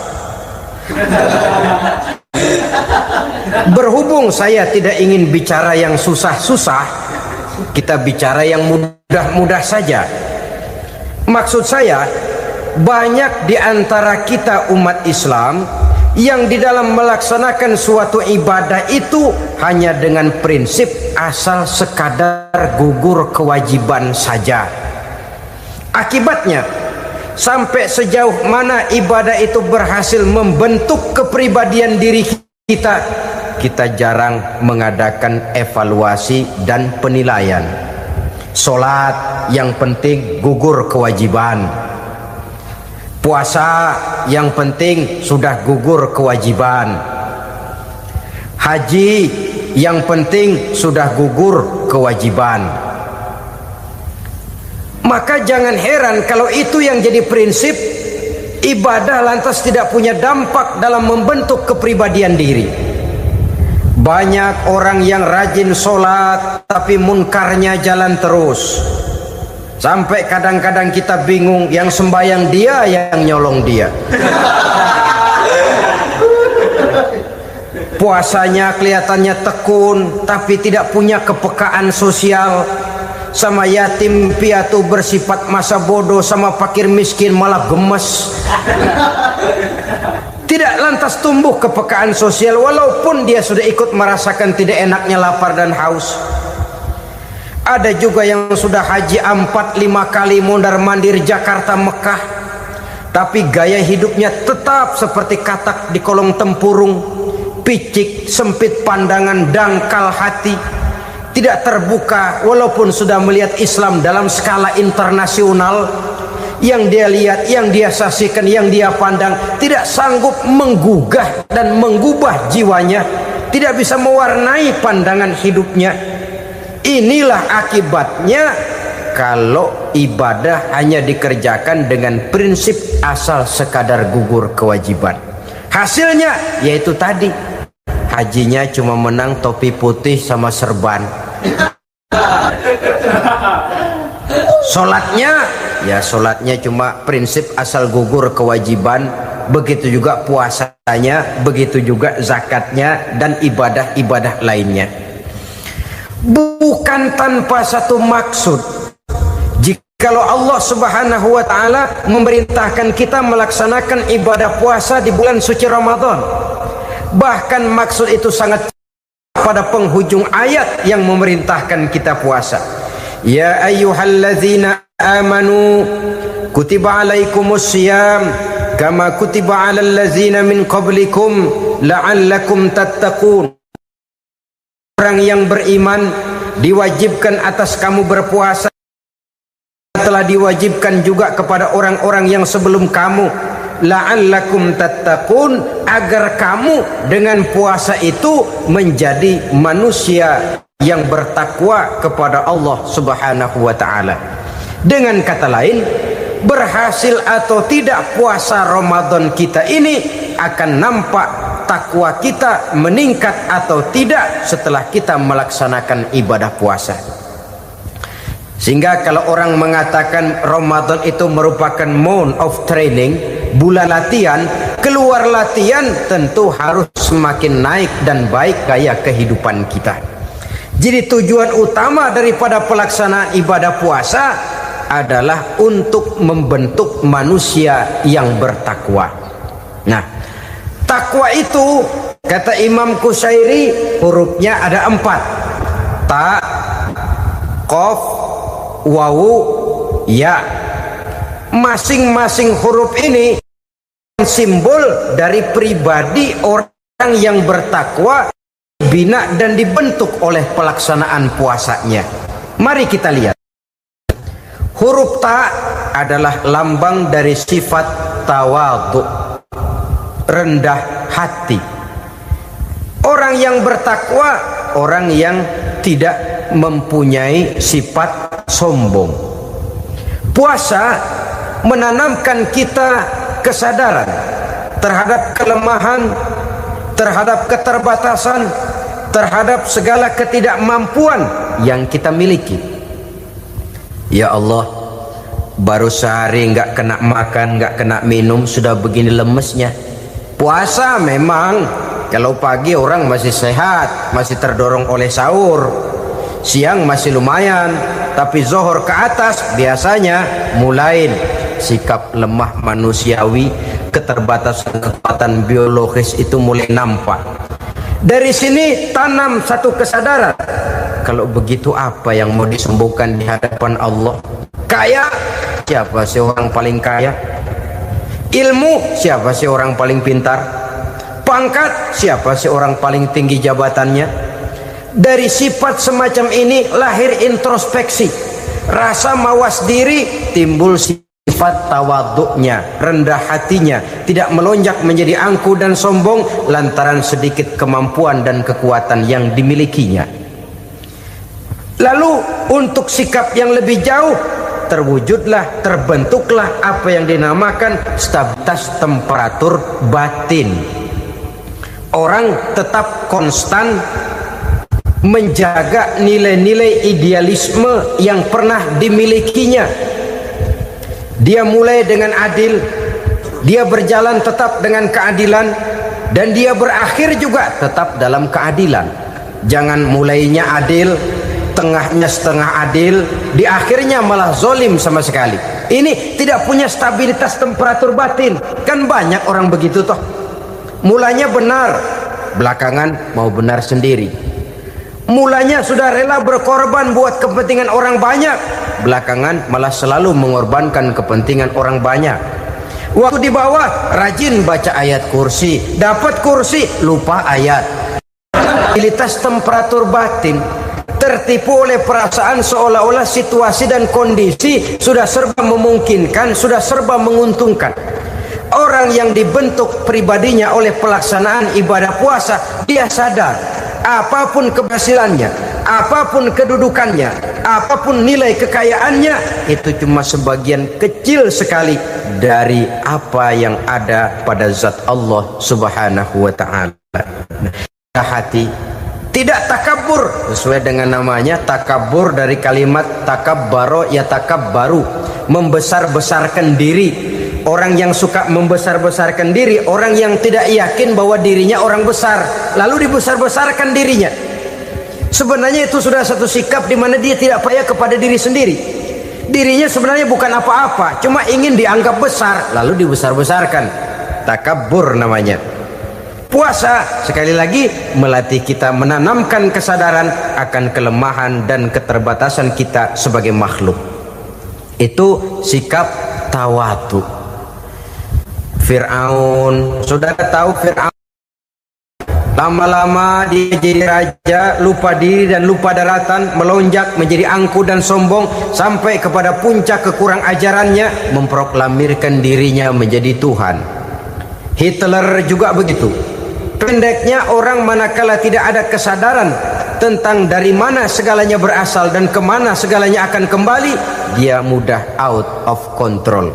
S3: Berhubung saya tidak ingin bicara yang susah-susah, kita bicara yang mudah-mudah saja. Maksud saya, banyak di antara kita umat Islam yang di dalam melaksanakan suatu ibadah itu hanya dengan prinsip asal sekadar gugur kewajiban saja. Akibatnya, sampai sejauh mana ibadah itu berhasil membentuk kepribadian diri kita, kita jarang mengadakan evaluasi dan penilaian. Sholat yang penting gugur kewajiban, puasa yang penting sudah gugur kewajiban, haji yang penting sudah gugur kewajiban. Maka jangan heran kalau itu yang jadi prinsip, ibadah lantas tidak punya dampak dalam membentuk kepribadian diri. Banyak orang yang rajin sholat tapi munkarnya jalan terus. Sampai kadang-kadang kita bingung, yang sembahyang dia, yang nyolong dia. Puasanya kelihatannya tekun tapi tidak punya kepekaan sosial. Sama yatim piatu bersifat masa bodoh, sama fakir miskin malah gemes. Tidak lantas tumbuh kepekaan sosial walaupun dia sudah ikut merasakan tidak enaknya lapar dan haus. Ada juga yang sudah haji 4-5 kali mondar-mandir Jakarta Mekah, tapi gaya hidupnya tetap seperti katak di kolong tempurung, picik, sempit pandangan, dangkal hati, tidak terbuka walaupun sudah melihat Islam dalam skala internasional. Yang dia lihat, yang dia saksikan, yang dia pandang tidak sanggup menggugah dan mengubah jiwanya, tidak bisa mewarnai pandangan hidupnya. Inilah akibatnya kalau ibadah hanya dikerjakan dengan prinsip asal sekadar gugur kewajiban. Hasilnya yaitu tadi, hajinya cuma menang topi putih sama serban. Sholatnya cuma prinsip asal gugur kewajiban. Begitu juga puasanya, begitu juga zakatnya dan ibadah-ibadah lainnya. Bukan tanpa satu maksud. Jikalau Allah Subhanahu wa taala memerintahkan kita melaksanakan ibadah puasa di bulan suci Ramadan, bahkan maksud itu sangat pada penghujung ayat yang memerintahkan kita puasa. Ya ayyuhalladzina amanu kutiba alaikumus syiyam kama kutiba alal ladzina min qablikum la'allakum tattaqun. Orang yang beriman diwajibkan atas kamu berpuasa, telah diwajibkan juga kepada orang-orang yang sebelum kamu, la'allakum tattaqun, agar kamu dengan puasa itu menjadi manusia yang bertakwa kepada Allah Subhanahu wa taala. Dengan kata lain, berhasil atau tidak puasa Ramadan kita ini akan nampak takwa kita meningkat atau tidak setelah kita melaksanakan ibadah puasa. Sehingga kalau orang mengatakan Ramadan itu merupakan month of training, bulan latihan, keluar latihan tentu harus semakin naik dan baik gaya kehidupan kita. Jadi tujuan utama daripada pelaksanaan ibadah puasa adalah untuk membentuk manusia yang bertakwa. Nah, takwa itu kata Imam Qusairi hurufnya ada 4. Ta, qaf, wawu, ya. Masing-masing huruf ini simbol dari pribadi orang yang bertakwa, bina dan dibentuk oleh pelaksanaan puasanya. Mari kita lihat. Huruf ta adalah lambang dari sifat tawadhu, rendah hati. Orang yang bertakwa, orang yang tidak mempunyai sifat sombong. Puasa menanamkan kita kesadaran terhadap kelemahan, terhadap keterbatasan, terhadap segala ketidakmampuan yang kita miliki. Ya Allah, baru sehari nggak kena makan, nggak kena minum, sudah begini lemesnya. Puasa memang kalau pagi orang masih sehat, masih terdorong oleh sahur, siang masih lumayan, tapi zuhur ke atas biasanya mulai sikap lemah manusiawi, keterbatasan kekuatan biologis itu mulai nampak. Dari sini tanam satu kesadaran, kalau begitu apa yang mau disembuhkan di hadapan Allah? Kaya, siapa sih orang paling kaya? Ilmu, siapa sih orang paling pintar? Pangkat, siapa sih orang paling tinggi jabatannya? Dari sifat semacam ini lahir introspeksi, rasa mawas diri, timbul sifat tawaduknya, rendah hatinya, tidak melonjak menjadi angku dan sombong lantaran sedikit kemampuan dan kekuatan yang dimilikinya. Lalu untuk sikap yang lebih jauh, terwujudlah, terbentuklah apa yang dinamakan stabilitas temperatur batin. Orang tetap konstan menjaga nilai-nilai idealisme yang pernah dimilikinya. Dia mulai dengan adil, dia berjalan tetap dengan keadilan, dan dia berakhir juga tetap dalam keadilan. Jangan mulainya adil, tengahnya setengah adil, di akhirnya malah zolim sama sekali. Ini tidak punya stabilitas temperatur batin. Kan banyak orang begitu toh. mulanya benar, belakangan mau benar sendiri. Mulanya sudah rela berkorban buat kepentingan orang banyak, belakangan malah selalu mengorbankan kepentingan orang banyak. Waktu di bawah rajin baca ayat kursi, dapat kursi lupa ayat. Stabilitas temperatur batin, tertipu oleh perasaan seolah-olah situasi dan kondisi sudah serba memungkinkan, sudah serba menguntungkan. Orang yang dibentuk pribadinya oleh pelaksanaan ibadah puasa, dia sadar apapun keberhasilannya, apapun kedudukannya, apapun nilai kekayaannya, itu cuma sebagian kecil sekali dari apa yang ada pada zat Allah Subhanahu wa ta'ala. Hati tidak takabur, sesuai dengan namanya takabur dari kalimat takabbaro ya takabbaru, membesar-besarkan diri. Orang yang suka membesar-besarkan diri, orang yang tidak yakin bahwa dirinya orang besar, lalu dibesar-besarkan dirinya. Sebenarnya itu sudah satu sikap di mana dia tidak percaya kepada diri sendiri. Dirinya sebenarnya bukan apa-apa, cuma ingin dianggap besar, lalu dibesar-besarkan. Takabbur namanya. Puasa sekali lagi melatih kita menanamkan kesadaran akan kelemahan dan keterbatasan kita sebagai makhluk. Itu sikap tawadu. Fir'aun, saudara tahu Fir'aun, lama-lama dia jadi raja, lupa diri dan lupa daratan, melonjak menjadi angkuh dan sombong sampai kepada puncak kekurang ajarannya, memproklamirkan dirinya menjadi Tuhan. Hitler juga begitu. Pendeknya orang manakala tidak ada kesadaran tentang dari mana segalanya berasal dan kemana segalanya akan kembali, dia mudah out of control.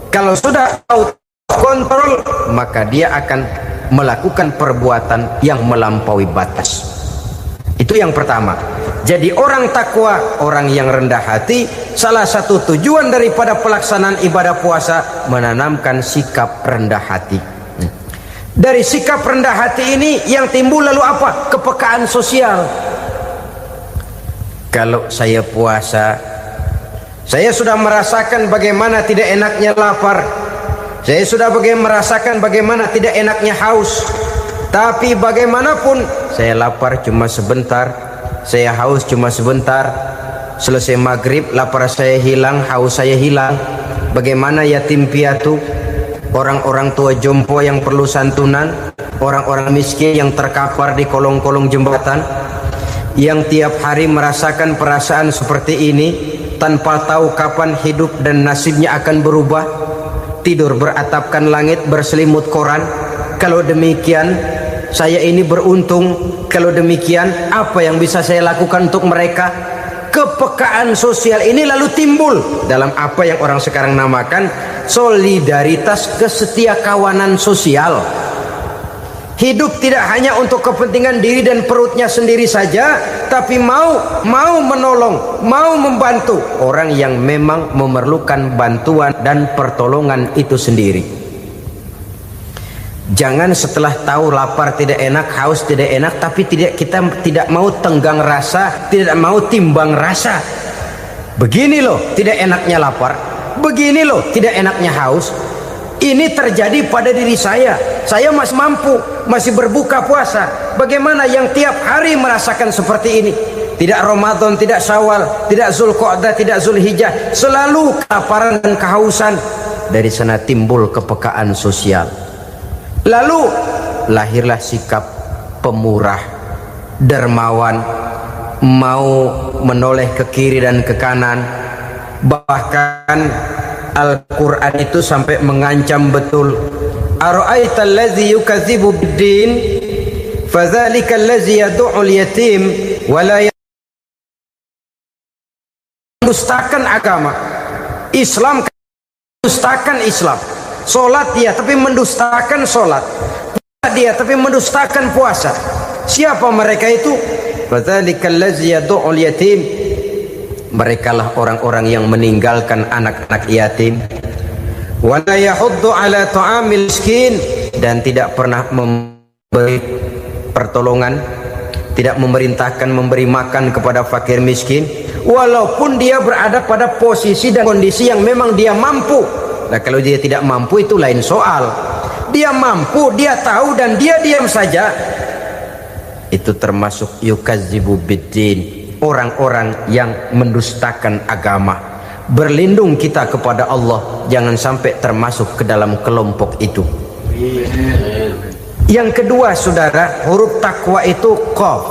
S3: Kalau sudah out kontrol, maka dia akan melakukan perbuatan yang melampaui batas. Itu yang pertama. Jadi orang takwa, orang yang rendah hati, salah satu tujuan daripada pelaksanaan ibadah puasa menanamkan sikap rendah hati. Dari sikap rendah hati ini yang timbul lalu apa? Kepekaan sosial. Kalau saya puasa, saya sudah merasakan bagaimana tidak enaknya lapar. Saya sudah merasakan bagaimana tidak enaknya haus. Tapi bagaimanapun, saya lapar cuma sebentar, saya haus cuma sebentar. Selesai maghrib, lapar saya hilang, haus saya hilang. Bagaimana yatim piatu, orang-orang tua jompo yang perlu santunan, orang-orang miskin yang terkapar di kolong-kolong jembatan, yang tiap hari merasakan perasaan seperti ini, tanpa tahu kapan hidup dan nasibnya akan berubah. Tidur beratapkan langit, berselimut koran. Kalau demikian saya ini beruntung. Kalau demikian apa yang bisa saya lakukan untuk mereka? Kepekaan sosial ini lalu timbul dalam apa yang orang sekarang namakan solidaritas, kesetiakawanan sosial. Hidup tidak hanya untuk kepentingan diri dan perutnya sendiri saja, tapi mau menolong, mau membantu orang yang memang memerlukan bantuan dan pertolongan itu sendiri. Jangan setelah tahu lapar tidak enak, haus tidak enak, tapi kita tidak mau tenggang rasa, tidak mau timbang rasa. Begini loh tidak enaknya lapar, begini loh tidak enaknya haus. Ini terjadi pada diri saya masih mampu, masih berbuka puasa. Bagaimana yang tiap hari merasakan seperti ini? Tidak Ramadan, tidak Syawal, tidak Zulqa'dah, tidak Zulhijjah, selalu kelaparan dan kehausan. Dari sana timbul kepekaan sosial. Lalu lahirlah sikap pemurah, dermawan, mau menoleh ke kiri dan ke kanan. Bahkan Al-Quran itu sampai mengancam betul. Ara'aital ladzi yukadzibu bid-din fadzalikal ladzi yad'ul yatim wa la mendustakan agama. Islam mendustakan Islam. Salat dia tapi mendustakan salat. Puasa dia tapi mendustakan puasa. Siapa mereka itu? Fadzalikal ladzi yad'ul yatim. Merekalah orang-orang yang meninggalkan anak-anak yatim. Wa la yahuddu ala ta'amil miskin, dan tidak pernah memberi pertolongan, tidak memerintahkan memberi makan kepada fakir miskin, walaupun dia berada pada posisi dan kondisi yang memang dia mampu. Nah, kalau dia tidak mampu itu lain soal. dia mampu, dia tahu, dan dia diam saja, itu termasuk yukadzibu biddin, orang-orang yang mendustakan agama. Berlindung kita kepada Allah, jangan sampai termasuk ke dalam kelompok itu. Yang kedua saudara, huruf takwa itu qaf.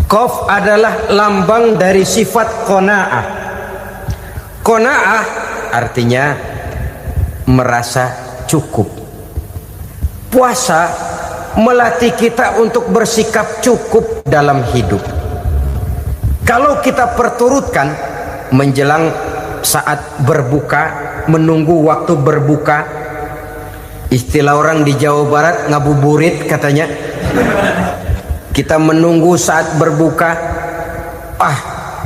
S3: Qaf adalah lambang dari sifat qanaah. Qanaah artinya merasa cukup. Puasa melatih kita untuk bersikap cukup dalam hidup. Kalau kita perturutkan menjelang saat berbuka, menunggu waktu berbuka, istilah orang di Jawa Barat ngabuburit katanya, kita menunggu saat berbuka,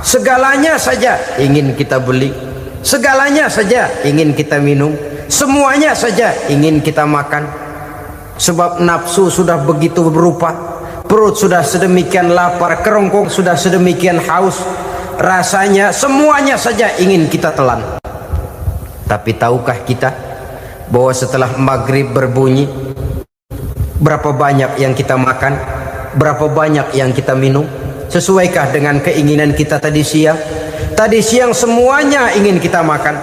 S3: segalanya saja ingin kita beli, segalanya saja ingin kita minum, semuanya saja ingin kita makan. Sebab nafsu sudah begitu berupa, perut sudah sedemikian lapar, kerongkong sudah sedemikian haus, rasanya semuanya saja ingin kita telan. Tapi tahukah kita bahwa setelah maghrib berbunyi, berapa banyak yang kita makan, berapa banyak yang kita minum? Sesuaikah dengan keinginan kita tadi siang? Tadi siang semuanya ingin kita makan,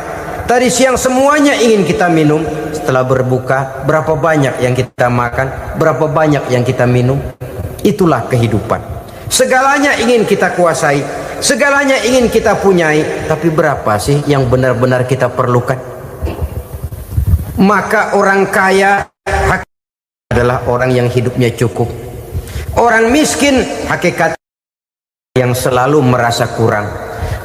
S3: tadi siang semuanya ingin kita minum. Setelah berbuka, berapa banyak yang kita makan, berapa banyak yang kita minum? Itulah kehidupan. Segalanya ingin kita kuasai, segalanya ingin kita punyai, tapi berapa sih yang benar-benar kita perlukan? Maka orang kaya adalah orang yang hidupnya cukup. Orang miskin hakikat yang selalu merasa kurang.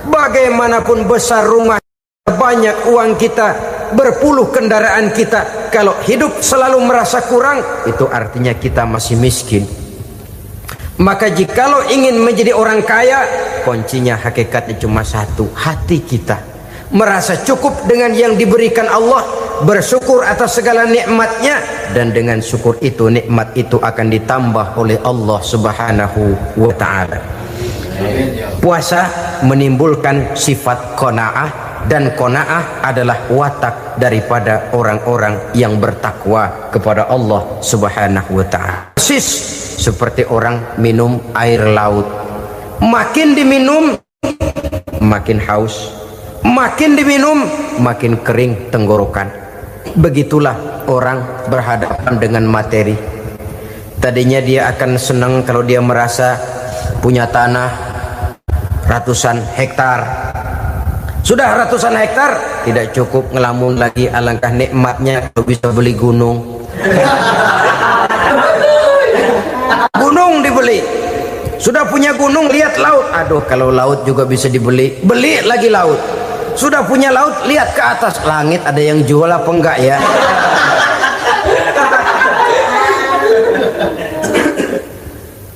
S3: Bagaimanapun besar rumah, banyak uang kita, berpuluh kendaraan kita, kalau hidup selalu merasa kurang, itu artinya kita masih miskin. Maka jikalau ingin menjadi orang kaya, kuncinya hakikatnya cuma satu, hati kita merasa cukup dengan yang diberikan Allah, bersyukur atas segala nikmatnya, dan dengan syukur itu, nikmat itu akan ditambah oleh Allah Subhanahu wa ta'ala. Puasa menimbulkan sifat qanaah, dan qanaah adalah watak daripada orang-orang yang bertakwa kepada Allah Subhanahu wa ta'ala. Persis seperti orang minum air laut, makin diminum makin haus, makin diminum makin kering tenggorokan. Begitulah orang berhadapan dengan materi. Tadinya dia akan senang kalau dia merasa punya tanah ratusan hektar. Sudah ratusan hektar, tidak cukup, ngelamun lagi, alangkah nikmatnya kalau bisa beli gunung. Gunung dibeli. Sudah punya gunung, lihat laut. Aduh, kalau laut juga bisa dibeli, beli lagi laut. Sudah punya laut, lihat ke atas, langit ada yang jual apa enggak ya?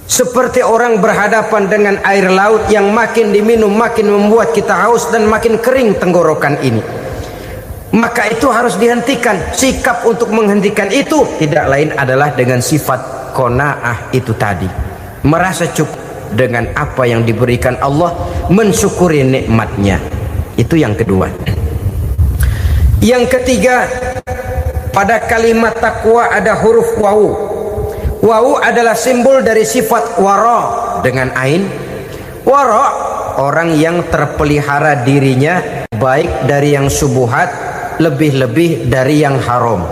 S3: Seperti orang berhadapan dengan air laut yang makin diminum makin membuat kita haus dan makin kering tenggorokan ini. Maka itu harus dihentikan. Sikap untuk menghentikan itu tidak lain adalah dengan sifat qanaah itu tadi, merasa cukup dengan apa yang diberikan Allah, mensyukuri nikmatnya. Itu yang kedua. Yang ketiga, pada kalimat takwa ada huruf wawu. Wawu adalah simbol dari sifat wara dengan ain. Wara, orang yang terpelihara dirinya baik dari yang syubhat, lebih-lebih dari yang haram.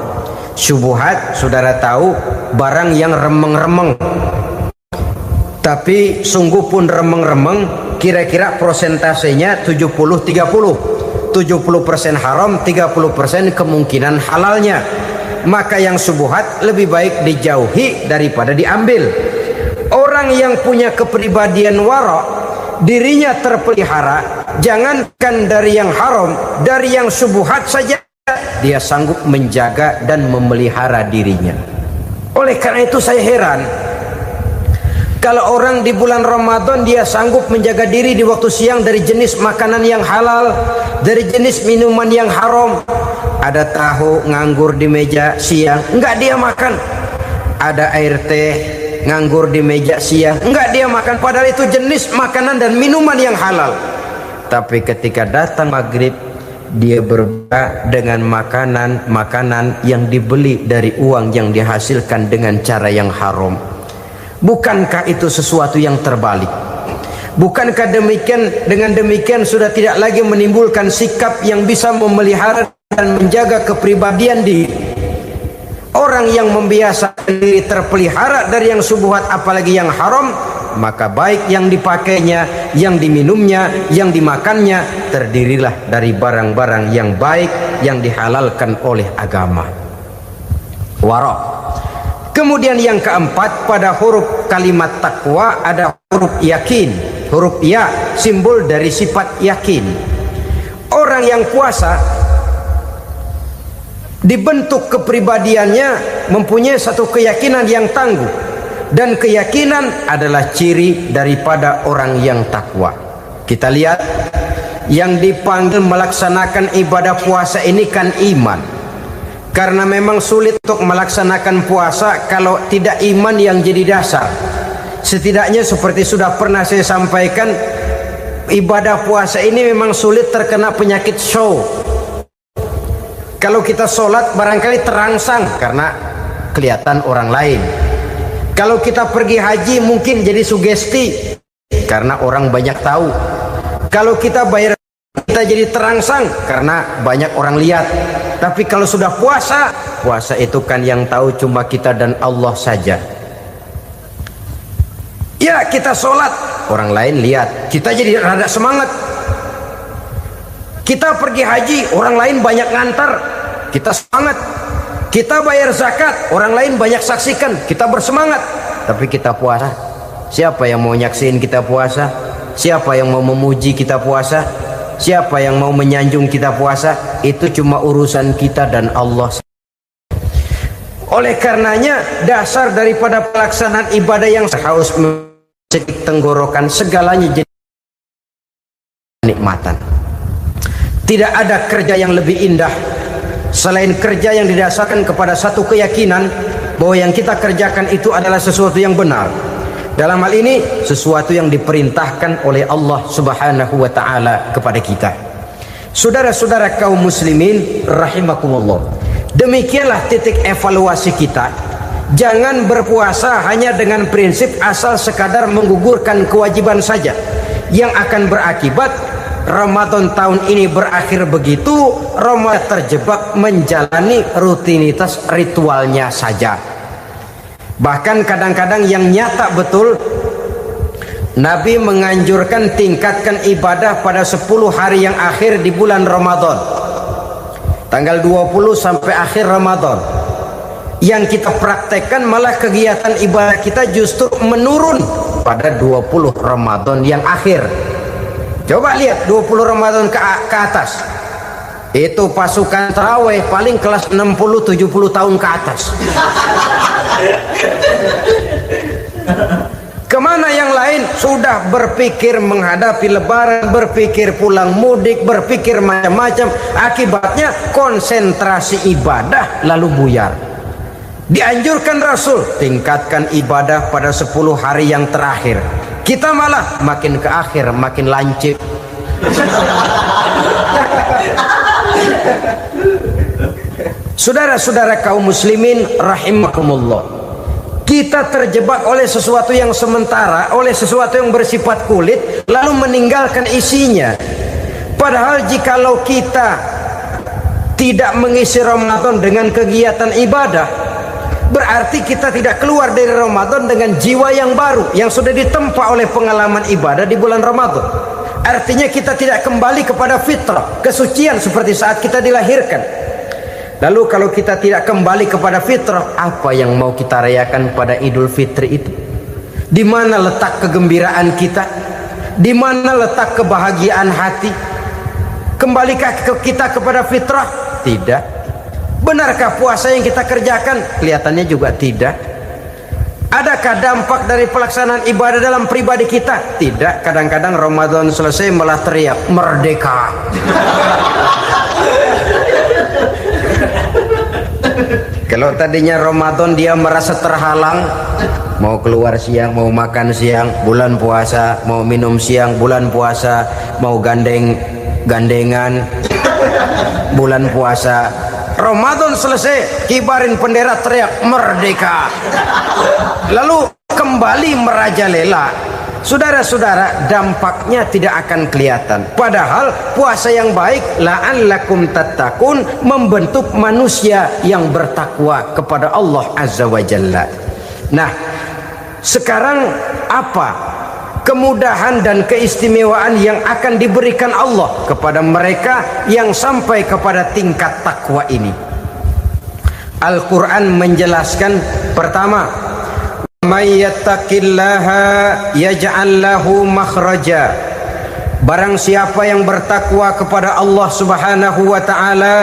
S3: Syubhat, saudara tahu, barang yang remeng-remeng. Tapi sungguh pun remeng-remeng, kira-kira prosentasenya 70-30. 70% haram, 30% kemungkinan halalnya. Maka yang syubhat lebih baik dijauhi daripada diambil. Orang yang punya kepribadian wara, dirinya terpelihara, jangankan dari yang haram, dari yang syubhat saja dia sanggup menjaga dan memelihara dirinya. Oleh karena itu saya heran kalau orang di bulan Ramadan dia sanggup menjaga diri di waktu siang dari jenis makanan yang halal, dari jenis minuman yang haram. Ada tahu nganggur di meja siang, enggak dia makan. Ada air teh nganggur di meja siang, enggak dia makan. Padahal itu jenis makanan dan minuman yang halal. Tapi ketika datang maghrib, dia berbuka dengan makanan yang dibeli dari uang yang dihasilkan dengan cara yang haram. Bukankah itu sesuatu yang terbalik? Bukankah dengan demikian sudah tidak lagi menimbulkan sikap yang bisa memelihara dan menjaga kepribadian diri? Orang yang membiasakan diri terpelihara dari yang syubhat apalagi yang haram, maka baik yang dipakainya, yang diminumnya, yang dimakannya terdirilah dari barang-barang yang baik yang dihalalkan oleh agama. Wara. Kemudian yang keempat, pada huruf kalimat takwa ada huruf yakin. Huruf ya simbol dari sifat yakin. Orang yang puasa dibentuk kepribadiannya mempunyai satu keyakinan yang tangguh, dan keyakinan adalah ciri daripada orang yang takwa. Kita lihat yang dipanggil melaksanakan ibadah puasa ini kan iman. Karena memang sulit untuk melaksanakan puasa kalau tidak iman yang jadi dasar. Setidaknya seperti sudah pernah saya sampaikan, ibadah puasa ini memang sulit terkena penyakit show. Kalau kita sholat barangkali terangsang karena kelihatan orang lain. Kalau kita pergi haji mungkin jadi sugesti karena orang banyak tahu. Kalau kita bayar kita jadi terangsang karena banyak orang lihat. Tapi kalau sudah puasa, puasa itu kan yang tahu cuma kita dan Allah saja. Ya, kita sholat, orang lain lihat, kita jadi rada semangat. Kita pergi haji, orang lain banyak ngantar, kita semangat. Kita bayar zakat, orang lain banyak saksikan, kita bersemangat. Tapi kita puasa, siapa yang mau nyaksiin kita puasa? Siapa yang mau memuji kita puasa? Siapa yang mau menyanjung kita puasa? Itu cuma urusan kita dan Allah. Oleh karenanya dasar daripada pelaksanaan ibadah yang haus mencekik tenggorokan, segalanya jadi nikmatan. Tidak ada kerja yang lebih indah selain kerja yang didasarkan kepada satu keyakinan bahwa yang kita kerjakan itu adalah sesuatu yang benar. Dalam hal ini sesuatu yang diperintahkan oleh Allah Subhanahu wa taala kepada kita. Saudara-saudara kaum muslimin rahimakumullah. Demikianlah titik evaluasi kita. Jangan berpuasa hanya dengan prinsip asal sekadar menggugurkan kewajiban saja, yang akan berakibat Ramadan tahun ini berakhir begitu, Ramadan terjebak menjalani rutinitas ritualnya saja. Bahkan kadang-kadang yang nyata betul, Nabi menganjurkan tingkatkan ibadah pada 10 hari yang akhir di bulan Ramadan, tanggal 20 sampai akhir Ramadan. Yang kita praktekkan malah kegiatan ibadah kita justru menurun pada 20 Ramadan yang akhir. Coba lihat 20 Ramadan ke atas, itu pasukan tarawih paling kelas 60-70 tahun ke atas. Kemana yang lain? Sudah berpikir menghadapi lebaran, berpikir pulang mudik, berpikir macam-macam. Akibatnya konsentrasi ibadah lalu buyar. Dianjurkan Rasul tingkatkan ibadah pada 10 hari yang terakhir. Kita malah makin ke akhir makin lancip. Saudara-saudara kaum muslimin rahimakumullah, kita terjebak oleh sesuatu yang sementara, oleh sesuatu yang bersifat kulit, lalu meninggalkan isinya. Padahal jikalau kita tidak mengisi Ramadan dengan kegiatan ibadah, berarti kita tidak keluar dari Ramadan dengan jiwa yang baru yang sudah ditempa oleh pengalaman ibadah di bulan Ramadan. Artinya kita tidak kembali kepada fitrah, kesucian seperti saat kita dilahirkan. Lalu kalau kita tidak kembali kepada fitrah, apa yang mau kita rayakan pada Idul Fitri itu? Di mana letak kegembiraan kita? Di mana letak kebahagiaan hati? Kembalikah kita kepada fitrah? Tidak. Benarkah puasa yang kita kerjakan? Kelihatannya juga tidak. Adakah dampak dari pelaksanaan ibadah dalam pribadi kita? Tidak. Kadang-kadang Ramadan selesai malah teriak merdeka. Kalau tadinya Ramadan dia merasa terhalang, mau keluar siang, mau makan siang, bulan puasa, mau minum siang, bulan puasa, mau gandengan, Bulan puasa, Ramadan selesai, kibarin bendera, teriak merdeka. Lalu kembali merajalela. Saudara-saudara, dampaknya tidak akan kelihatan. Padahal puasa yang baik, la'allakum tattaqun, membentuk manusia yang bertakwa kepada Allah Azza wa Jalla. Nah, sekarang apa kemudahan dan keistimewaan yang akan diberikan Allah kepada mereka yang sampai kepada tingkat takwa ini? Al-Quran menjelaskan, pertama, may yattaqillaha yaj'al lahu makhraja. Barang siapa yang bertakwa kepada Allah Subhanahu wa taala,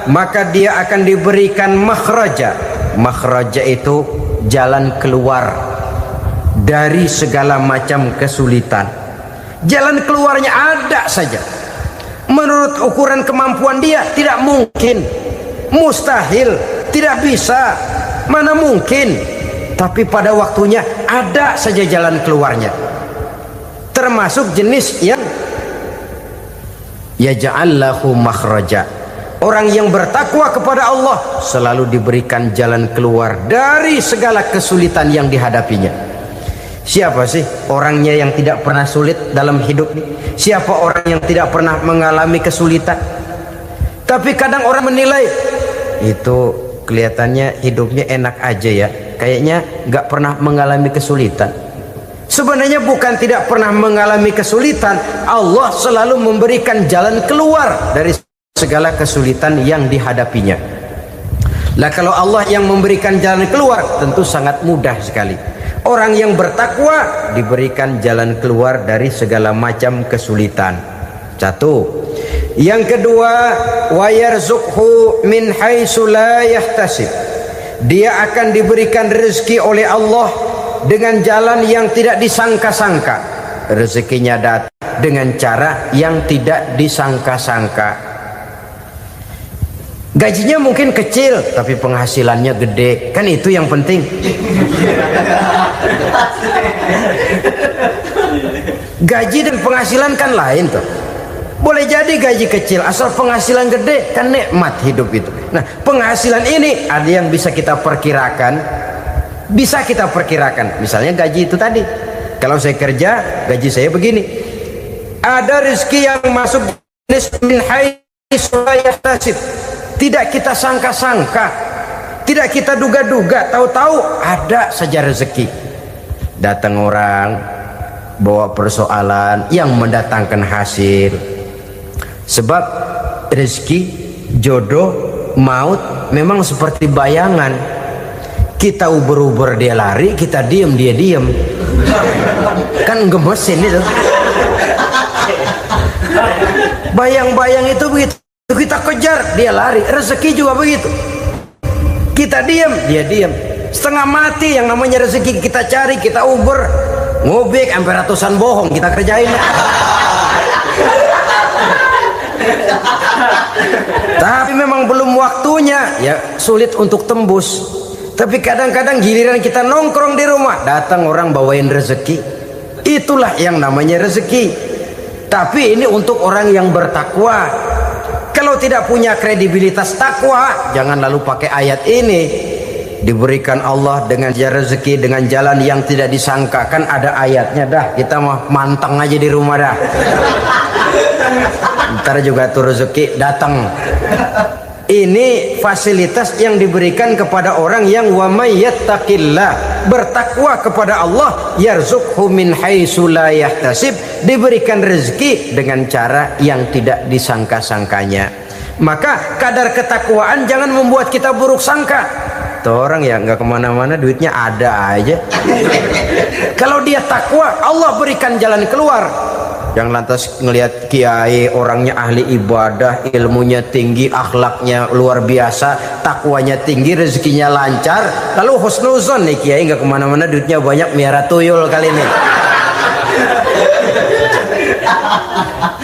S3: maka dia akan diberikan makhraja. Makhraja itu jalan keluar dari segala macam kesulitan. Jalan keluarnya ada saja. Menurut ukuran kemampuan dia tidak mungkin, mustahil, tidak bisa, mana mungkin. Tapi pada waktunya ada saja jalan keluarnya. Termasuk jenis yang yaj'al lahu makhraja. Orang yang bertakwa kepada Allah selalu diberikan jalan keluar dari segala kesulitan yang dihadapinya. Siapa sih orangnya yang tidak pernah sulit dalam hidup ini? Siapa orang yang tidak pernah mengalami kesulitan? Tapi kadang orang menilai, itu kelihatannya hidupnya enak aja ya, kayaknya nggak pernah mengalami kesulitan. Sebenarnya bukan tidak pernah mengalami kesulitan, Allah selalu memberikan jalan keluar dari segala kesulitan yang dihadapinya. Lah kalau Allah yang memberikan jalan keluar, tentu sangat mudah sekali. Orang yang bertakwa diberikan jalan keluar dari segala macam kesulitan. Satu. Yang kedua, wa yarzuqhu min haitsu la yahtasib. Dia akan diberikan rezeki oleh Allah dengan jalan yang tidak disangka-sangka. Rezekinya datang dengan cara yang tidak disangka-sangka. Gajinya mungkin kecil, tapi penghasilannya gede. Kan itu yang penting. Gaji dan penghasilan kan lain tuh. Boleh jadi gaji kecil, asal penghasilan gede, kan nikmat hidup itu. Nah, penghasilan ini ada yang bisa kita perkirakan. Bisa kita perkirakan. Misalnya gaji itu tadi. Kalau saya kerja, gaji saya begini. Ada rezeki yang masuk min haitsu la yahtasib. Tidak kita sangka-sangka, tidak kita duga-duga, tahu-tahu ada saja rezeki. Datang orang bawa persoalan yang mendatangkan hasil. Sebab rezeki, jodoh, maut memang seperti bayangan. Kita uber-uber dia lari, kita diem dia diem. Kan gemesin itu. Bayang-bayang itu begitu. Kita kejar, dia lari. Rezeki juga begitu. Kita diam, dia diam. Setengah mati yang namanya rezeki kita cari, kita uber, ngobek sampai ratusan bohong kita kerjain. Tapi memang belum waktunya, ya sulit untuk tembus. Tapi kadang-kadang giliran kita nongkrong di rumah, datang orang bawain rezeki. Itulah yang namanya rezeki. Tapi ini untuk orang yang bertakwa. Kalau tidak punya kredibilitas takwa, jangan lalu pakai ayat ini. Diberikan Allah dengan rezeki dengan jalan yang tidak disangka. Kan ada ayatnya dah. Kita mah manteng aja di rumah dah. Ntar juga tuh rezeki datang. Ini fasilitas yang diberikan kepada orang yang wa may yattaqillah, bertakwa kepada Allah, yarzuqhu min haitsu la yahtasib, diberikan rezeki dengan cara yang tidak disangka-sangkanya. Maka kadar ketakwaan jangan membuat kita buruk sangka. Tuh orang ya nggak kemana-mana, duitnya ada aja. Kalau dia takwa, Allah berikan jalan keluar. Yang lantas ngelihat kiai orangnya ahli ibadah, ilmunya tinggi, akhlaknya luar biasa, takwanya tinggi, rezekinya lancar, lalu husnuzon nih kiai nggak kemana-mana, duitnya banyak, miara tuyul kali ini.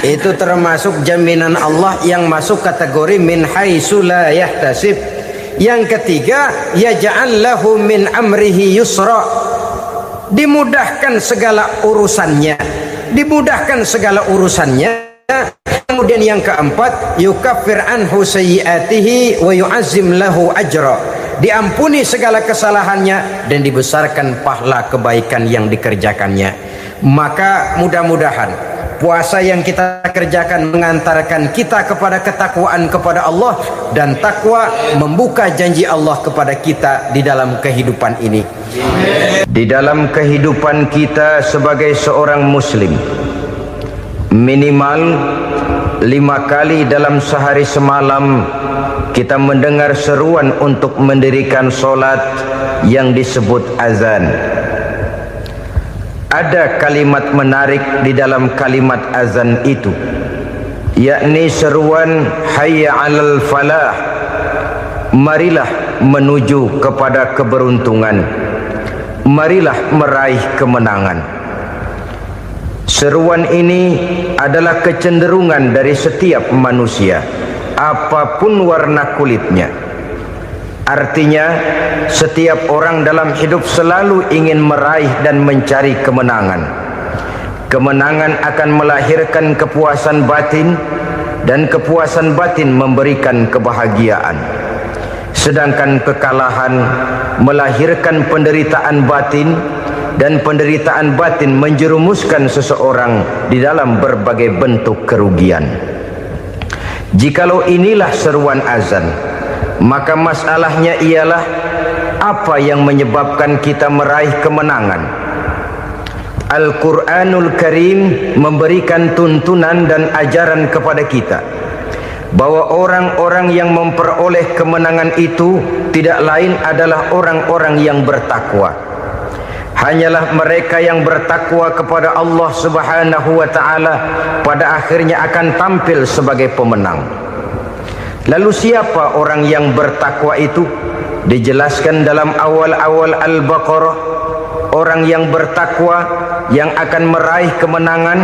S3: Itu termasuk jaminan Allah yang masuk kategori min haitsu la yahtasib. Yang ketiga, yaj'al lahu min amrihi yusra, dimudahkan segala urusannya. Dimudahkan segala urusannya, yang Kemudian yang keempat, yukaffir anhu sayyiatihi wa yu'azzim lahu ajra. Diampuni segala kesalahannya dan dibesarkan pahala kebaikan yang dikerjakannya. Maka mudah-mudahan puasa yang kita kerjakan mengantarkan kita kepada ketakwaan kepada Allah, dan takwa membuka janji Allah kepada kita di dalam kehidupan ini. Di dalam kehidupan kita sebagai seorang muslim, minimal 5 kali dalam sehari semalam kita mendengar seruan untuk mendirikan solat yang disebut azan. Ada kalimat menarik di dalam kalimat azan itu, yakni seruan hayya 'alal falah, marilah menuju kepada keberuntungan, marilah meraih kemenangan. Seruan ini adalah kecenderungan dari setiap manusia, apapun warna kulitnya. Artinya, setiap orang dalam hidup selalu ingin meraih dan mencari kemenangan. Kemenangan akan melahirkan kepuasan batin, dan kepuasan batin memberikan kebahagiaan. Sedangkan kekalahan melahirkan penderitaan batin, dan penderitaan batin menjerumuskan seseorang di dalam berbagai bentuk kerugian. Jikalau inilah seruan azan, maka masalahnya ialah apa yang menyebabkan kita meraih kemenangan. Al-Quranul Karim memberikan tuntunan dan ajaran kepada kita bahwa orang-orang yang memperoleh kemenangan itu tidak lain adalah orang-orang yang bertakwa. Hanyalah mereka yang bertakwa kepada Allah Subhanahu wa ta'ala pada akhirnya akan tampil sebagai pemenang. Lalu siapa orang yang bertakwa itu? Dijelaskan dalam awal-awal Al-Baqarah, orang yang bertakwa yang akan meraih kemenangan.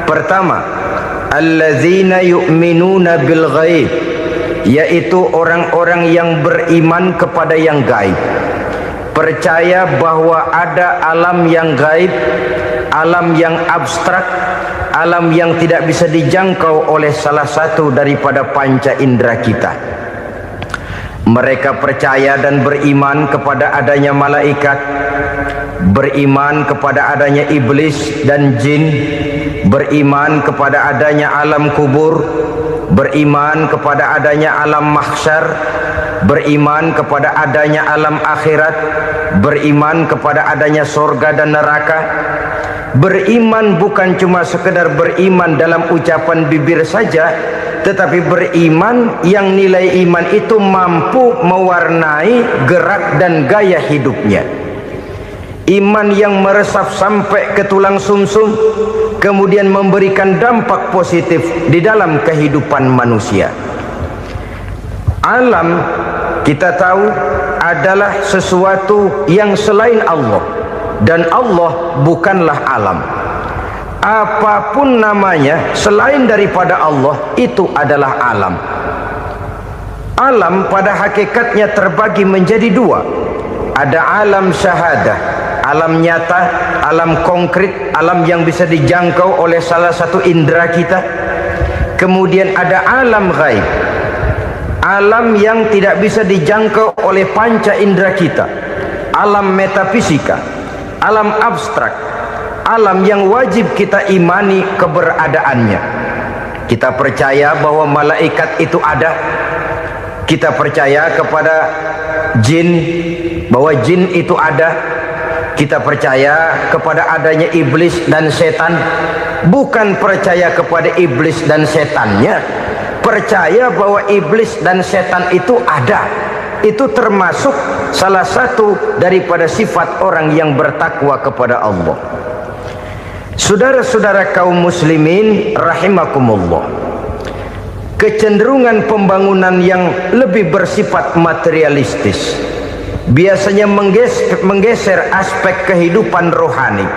S3: Pertama, allazina yu'minuna bil ghaib, yaitu orang-orang yang beriman kepada yang gaib. Percaya bahwa ada alam yang gaib, alam yang abstrak, alam yang tidak bisa dijangkau oleh salah satu daripada panca indera kita. Mereka percaya dan beriman kepada adanya malaikat, beriman kepada adanya iblis dan jin, beriman kepada adanya alam kubur, beriman kepada adanya alam mahsyar, beriman kepada adanya alam akhirat, beriman kepada adanya sorga dan neraka. Beriman bukan cuma sekedar beriman dalam ucapan bibir saja, tetapi beriman yang nilai iman itu mampu mewarnai gerak dan gaya hidupnya. Iman yang meresap sampai ke tulang sumsum, kemudian memberikan dampak positif di dalam kehidupan manusia. Alam, kita tahu, adalah sesuatu yang selain Allah, dan Allah bukanlah alam. Apapun namanya selain daripada Allah, itu adalah alam. Alam pada hakikatnya terbagi menjadi dua. Ada alam syahadah, alam nyata, alam konkret, alam yang bisa dijangkau oleh salah satu indera kita. Kemudian ada alam ghaib, alam yang tidak bisa dijangkau oleh panca indera kita, alam metafisika, alam abstrak, alam yang wajib kita imani keberadaannya. Kita percaya bahwa malaikat itu ada, kita percaya kepada jin, bahwa jin itu ada, kita percaya kepada adanya iblis dan setan. Bukan percaya kepada iblis dan setannya, percaya bahwa iblis dan setan itu ada. Itu termasuk salah satu daripada sifat orang yang bertakwa kepada Allah. Saudara-saudara kaum muslimin rahimakumullah, kecenderungan pembangunan yang lebih bersifat materialistis biasanya menggeser aspek kehidupan rohani.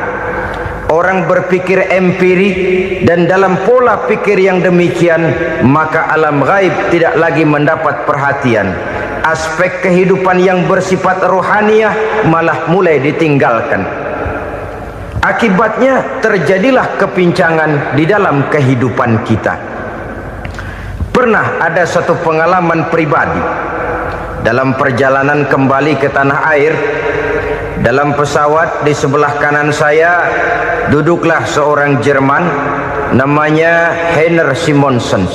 S3: Orang berpikir empiri, dan dalam pola pikir yang demikian, maka alam gaib tidak lagi mendapat perhatian. Aspek kehidupan yang bersifat rohaniah malah mulai ditinggalkan. Akibatnya terjadilah kepincangan di dalam kehidupan kita. Pernah ada satu pengalaman pribadi dalam perjalanan kembali ke tanah air. Dalam pesawat di sebelah kanan saya duduklah seorang Jerman namanya Heiner Simonsen.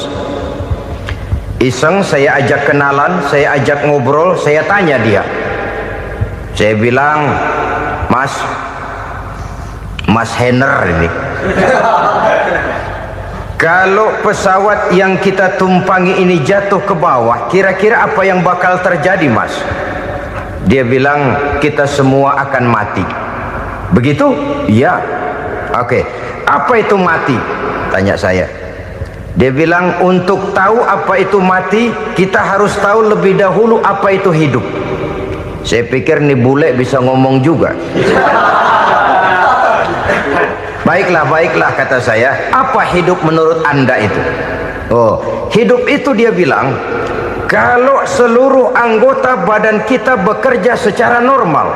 S3: Iseng saya ajak kenalan, saya ajak ngobrol, saya tanya dia. Saya bilang, Mas Heiner ini, kalau pesawat yang kita tumpangi ini jatuh ke bawah, kira-kira apa yang bakal terjadi, Mas? Dia bilang, kita semua akan mati. Begitu? Iya. Oke. Apa itu mati? Tanya saya. Dia bilang, untuk tahu apa itu mati, kita harus tahu lebih dahulu apa itu hidup. Saya pikir nih bule bisa ngomong juga. Baiklah kata saya. Apa hidup menurut Anda itu? Oh, hidup itu dia bilang, kalau seluruh anggota badan kita bekerja secara normal,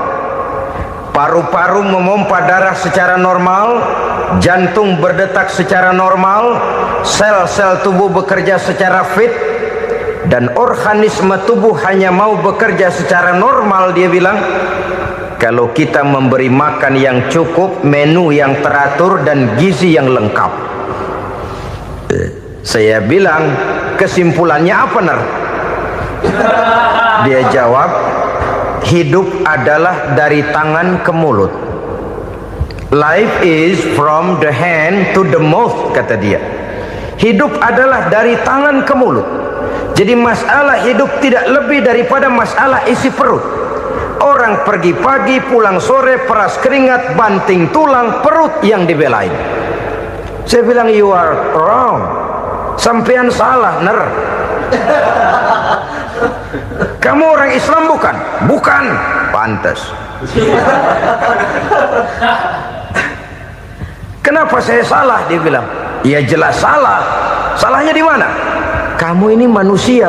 S3: paru-paru memompa darah secara normal, jantung berdetak secara normal, sel-sel tubuh bekerja secara fit, dan organisme tubuh hanya mau bekerja secara normal, dia bilang, kalau kita memberi makan yang cukup, menu yang teratur, dan gizi yang lengkap. Saya bilang, kesimpulannya apa, Ner? Dia jawab, hidup adalah dari tangan ke mulut. Life is from the hand to the mouth, kata dia. Hidup adalah dari tangan ke mulut. Jadi masalah hidup tidak lebih daripada masalah isi perut. Orang pergi pagi, pulang sore, peras keringat, banting tulang, perut yang dibelain. Saya bilang, you are wrong. Sampean salah, Ner. Kamu orang Islam bukan? Bukan. Pantas. Kenapa saya salah? Dia bilang, ya jelas salah. Salahnya di mana? Kamu ini manusia.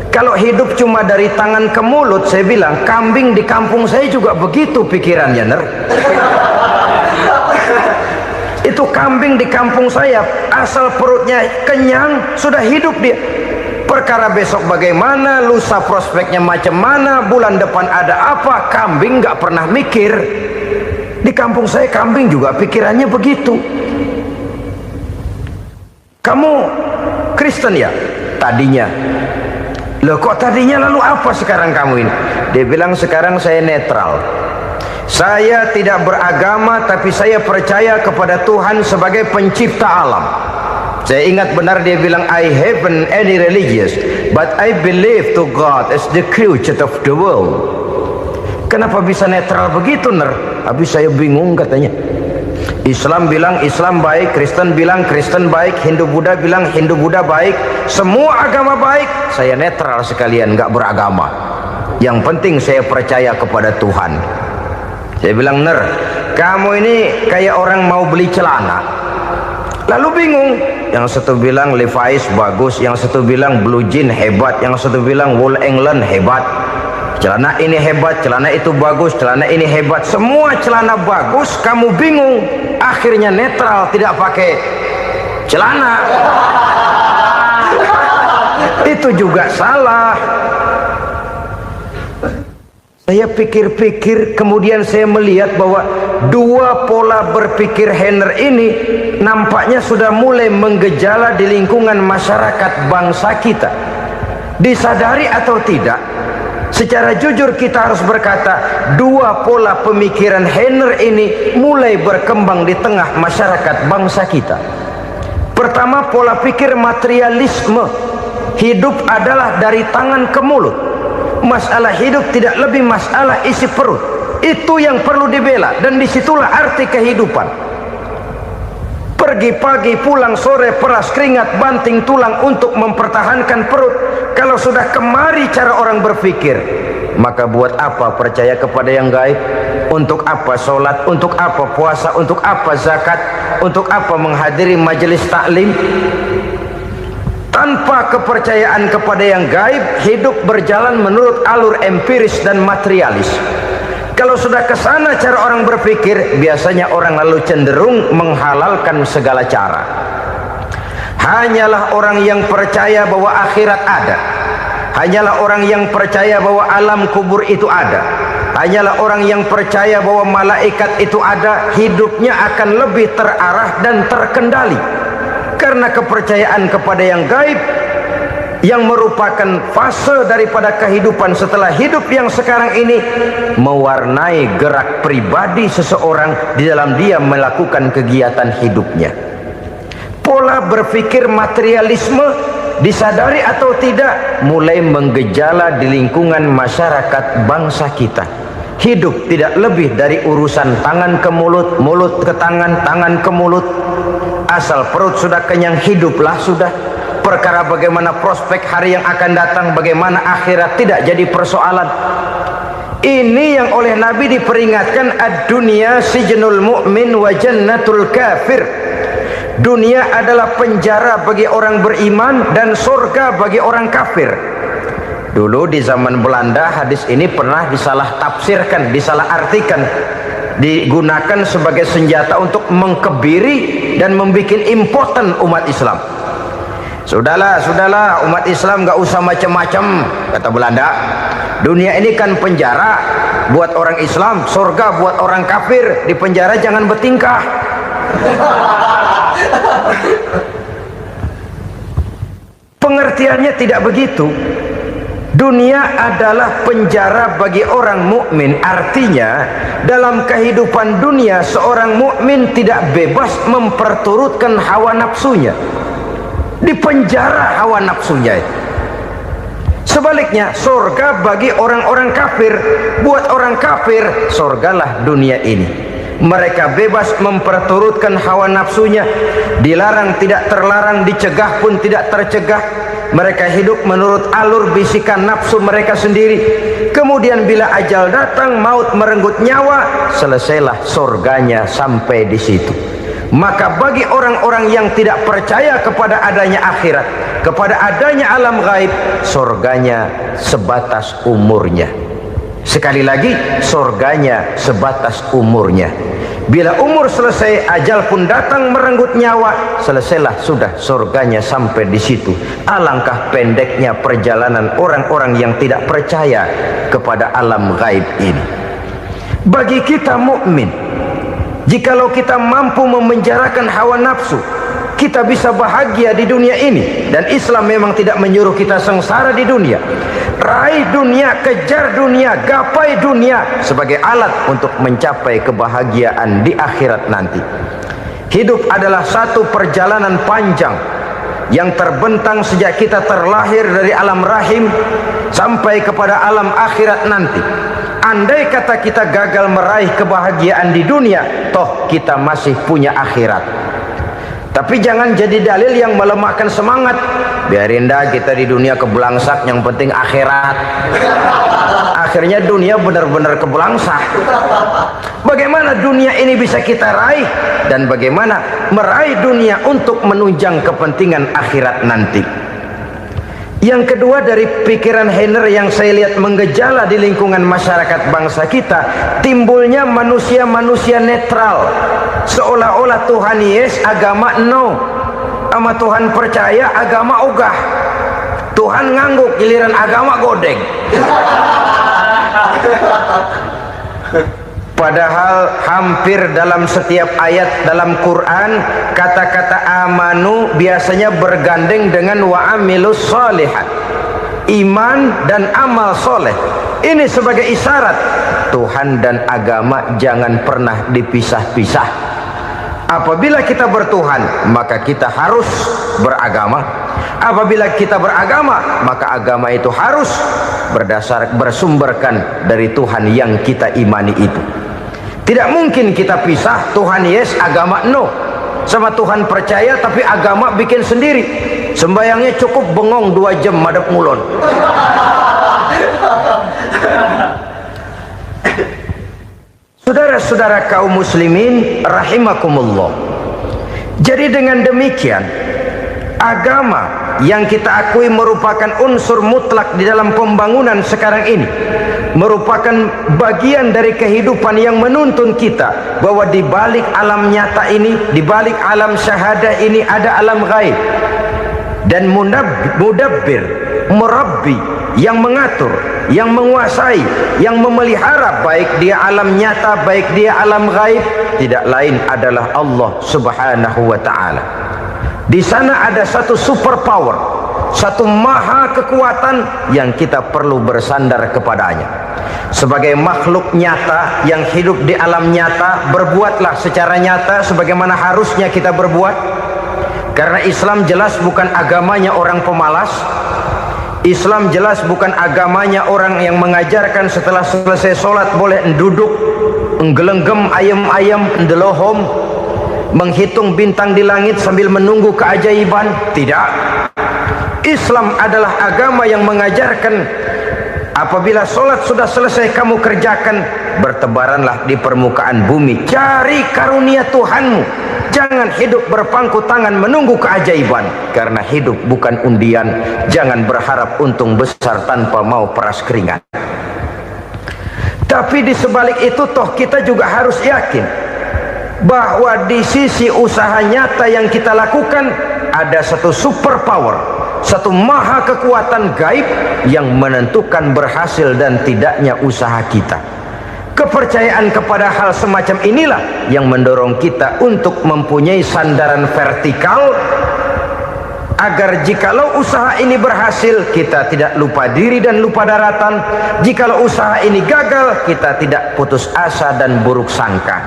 S3: Kalau hidup cuma dari tangan ke mulut, saya bilang, kambing di kampung saya juga begitu pikirannya, Ner. Itu kambing di kampung saya, asal perutnya kenyang, sudah hidup dia. Perkara besok bagaimana, lusa prospeknya macam mana, bulan depan ada apa, kambing nggak pernah mikir. Di kampung saya kambing juga pikirannya begitu. Kamu Kristen ya? Tadinya. Loh kok tadinya, lalu apa sekarang kamu ini? Dia bilang, sekarang saya netral. Saya tidak beragama, tapi saya percaya kepada Tuhan sebagai pencipta alam. Saya ingat benar dia bilang, I haven't any religious, but I believe to God as the creator of the world. Kenapa bisa netral begitu, Ner? Habis saya bingung katanya. Islam bilang Islam baik, Kristen bilang Kristen baik, Hindu Buddha bilang Hindu Buddha baik, semua agama baik. Saya netral sekalian, nggak beragama. Yang penting saya percaya kepada Tuhan. Saya bilang, Ner, kamu ini kayak orang mau beli celana, lalu bingung. Yang satu bilang Levi's bagus, yang satu bilang Blue Jean hebat, yang satu bilang Wool England hebat. Celana ini hebat, celana itu bagus, celana ini hebat, semua celana bagus, kamu bingung. Akhirnya netral, tidak pakai celana. Itu juga salah. Saya pikir-pikir, kemudian saya melihat bahwa dua pola berpikir Heiner ini nampaknya sudah mulai menggejala di lingkungan masyarakat bangsa kita. Disadari atau tidak, secara jujur kita harus berkata, dua pola pemikiran Heiner ini mulai berkembang di tengah masyarakat bangsa kita. Pertama, pola pikir materialisme. Hidup adalah dari tangan ke mulut. Masalah hidup tidak lebih masalah isi perut. Itu yang perlu dibela, dan disitulah arti kehidupan. Pergi pagi, pulang sore, peras keringat, banting tulang untuk mempertahankan perut. Kalau sudah kemari cara orang berpikir, maka buat apa percaya kepada yang gaib? Untuk apa sholat? Untuk apa puasa? Untuk apa zakat? Untuk apa menghadiri majelis taklim? Tanpa kepercayaan kepada yang gaib, hidup berjalan menurut alur empiris dan materialis. Kalau sudah ke sana cara orang berpikir, biasanya orang lalu cenderung menghalalkan segala cara. hanyalah orang yang percaya bahwa akhirat ada, hanyalah orang yang percaya bahwa alam kubur itu ada, hanyalah orang yang percaya bahwa malaikat itu ada, hidupnya akan lebih terarah dan terkendali. Karena kepercayaan kepada yang gaib, yang merupakan fase daripada kehidupan setelah hidup yang sekarang ini, mewarnai gerak pribadi seseorang di dalam dia melakukan kegiatan hidupnya. Pola berpikir materialisme, disadari atau tidak, mulai menggejala di lingkungan masyarakat bangsa kita. Hidup tidak lebih dari urusan tangan ke mulut, mulut ke tangan, tangan ke mulut. Asal perut sudah kenyang, hiduplah sudah. Perkara bagaimana prospek hari yang akan datang, bagaimana akhirat, tidak jadi persoalan. Ini yang oleh Nabi diperingatkan, ad-dunya sijnul mu'min wa jannatul kafir. Dunia adalah penjara bagi orang beriman dan surga bagi orang kafir. Dulu di zaman Belanda hadis ini pernah disalah tafsirkan, disalah artikan, digunakan sebagai senjata untuk mengkebiri dan membuat impoten umat Islam. Sudahlah umat Islam gak usah macam-macam, kata Belanda. Dunia ini kan penjara buat orang Islam, surga buat orang kafir. Di penjara jangan bertingkah. Pengertiannya tidak begitu. Dunia adalah penjara bagi orang mukmin. Artinya dalam kehidupan dunia seorang mukmin tidak bebas memperturutkan hawa nafsunya. Dipenjara hawa nafsunya. Sebaliknya surga bagi orang-orang kafir. Buat orang kafir surgalah dunia ini. Mereka bebas memperturutkan hawa nafsunya, dilarang tidak terlarang, dicegah pun tidak tercegah. Mereka hidup menurut alur bisikan nafsu mereka sendiri. Kemudian bila ajal datang, maut merenggut nyawa, selesailah surganya sampai di situ. Maka bagi orang-orang yang tidak percaya kepada adanya akhirat, kepada adanya alam gaib, surganya sebatas umurnya. Sekali lagi, surganya sebatas umurnya. Bila umur selesai, ajal pun datang merenggut nyawa, selesailah sudah surganya sampai di situ. Alangkah pendeknya perjalanan orang-orang yang tidak percaya kepada alam gaib ini. Bagi kita mukmin, jikalau kita mampu memenjarakan hawa nafsu, kita bisa bahagia di dunia ini. Dan Islam memang tidak menyuruh kita sengsara di dunia. Raih dunia, kejar dunia, gapai dunia sebagai alat untuk mencapai kebahagiaan di akhirat nanti. Hidup adalah satu perjalanan panjang yang terbentang sejak kita terlahir dari alam rahim sampai kepada alam akhirat nanti. Andai kata kita gagal meraih kebahagiaan di dunia, toh kita masih punya akhirat. Tapi jangan jadi dalil yang melemahkan semangat. Biarin dah kita di dunia kebelangsak, yang penting akhirat. Akhirnya dunia benar-benar kebelangsak. Bagaimana dunia ini bisa kita raih, dan bagaimana meraih dunia untuk menunjang kepentingan akhirat nanti. Yang kedua, dari pikiran Heiner yang saya lihat menggejala di lingkungan masyarakat bangsa kita, timbulnya manusia-manusia netral. Seolah-olah Tuhan yes, agama no. Sama Tuhan percaya, agama ogah. Tuhan ngangguk, giliran agama godeng. Padahal hampir dalam setiap ayat dalam Quran, kata-kata amanu biasanya bergandeng dengan wa amilus sholihat. Iman dan amal soleh. Ini sebagai isyarat Tuhan dan agama jangan pernah dipisah-pisah. Apabila kita bertuhan, maka kita harus beragama. Apabila kita beragama, maka agama itu harus bersumberkan dari Tuhan yang kita imani itu. Tidak mungkin kita pisah, Tuhan yes, agama no. Sama Tuhan percaya tapi agama bikin sendiri. Sembayangnya cukup bengong 2 jam madep ngulon. Saudara-saudara kaum muslimin rahimakumullah. Jadi dengan demikian, agama yang kita akui merupakan unsur mutlak di dalam pembangunan sekarang ini, merupakan bagian dari kehidupan yang menuntun kita bahwa di balik alam nyata ini, di balik alam syahadah ini ada alam gaib. dan mudabbir, murabbi, yang mengatur, yang menguasai, yang memelihara, baik dia alam nyata, baik dia alam gaib, tidak lain adalah Allah Subhanahu wa ta'ala. Di sana ada satu super power, satu maha kekuatan yang kita perlu bersandar kepadanya. Sebagai makhluk nyata yang hidup di alam nyata, berbuatlah secara nyata sebagaimana harusnya kita berbuat. Karena Islam jelas bukan agamanya orang pemalas. Islam jelas bukan agamanya orang yang mengajarkan setelah selesai sholat boleh duduk nggelenggem ayam-ayam ndelohom, menghitung bintang di langit sambil menunggu keajaiban. Tidak. Islam adalah agama yang mengajarkan apabila sholat sudah selesai kamu kerjakan, bertebaranlah di permukaan bumi, cari karunia Tuhanmu. Jangan hidup berpangku tangan menunggu keajaiban, karena hidup bukan undian. Jangan berharap untung besar tanpa mau peras keringat. Tapi di sebalik itu toh kita juga harus yakin bahwa di sisi usaha nyata yang kita lakukan ada satu super power, satu maha kekuatan gaib yang menentukan berhasil dan tidaknya usaha kita. Kepercayaan kepada hal semacam inilah yang mendorong kita untuk mempunyai sandaran vertikal, agar jikalau usaha ini berhasil, kita tidak lupa diri dan lupa daratan. Jikalau usaha ini gagal, kita tidak putus asa dan buruk sangka,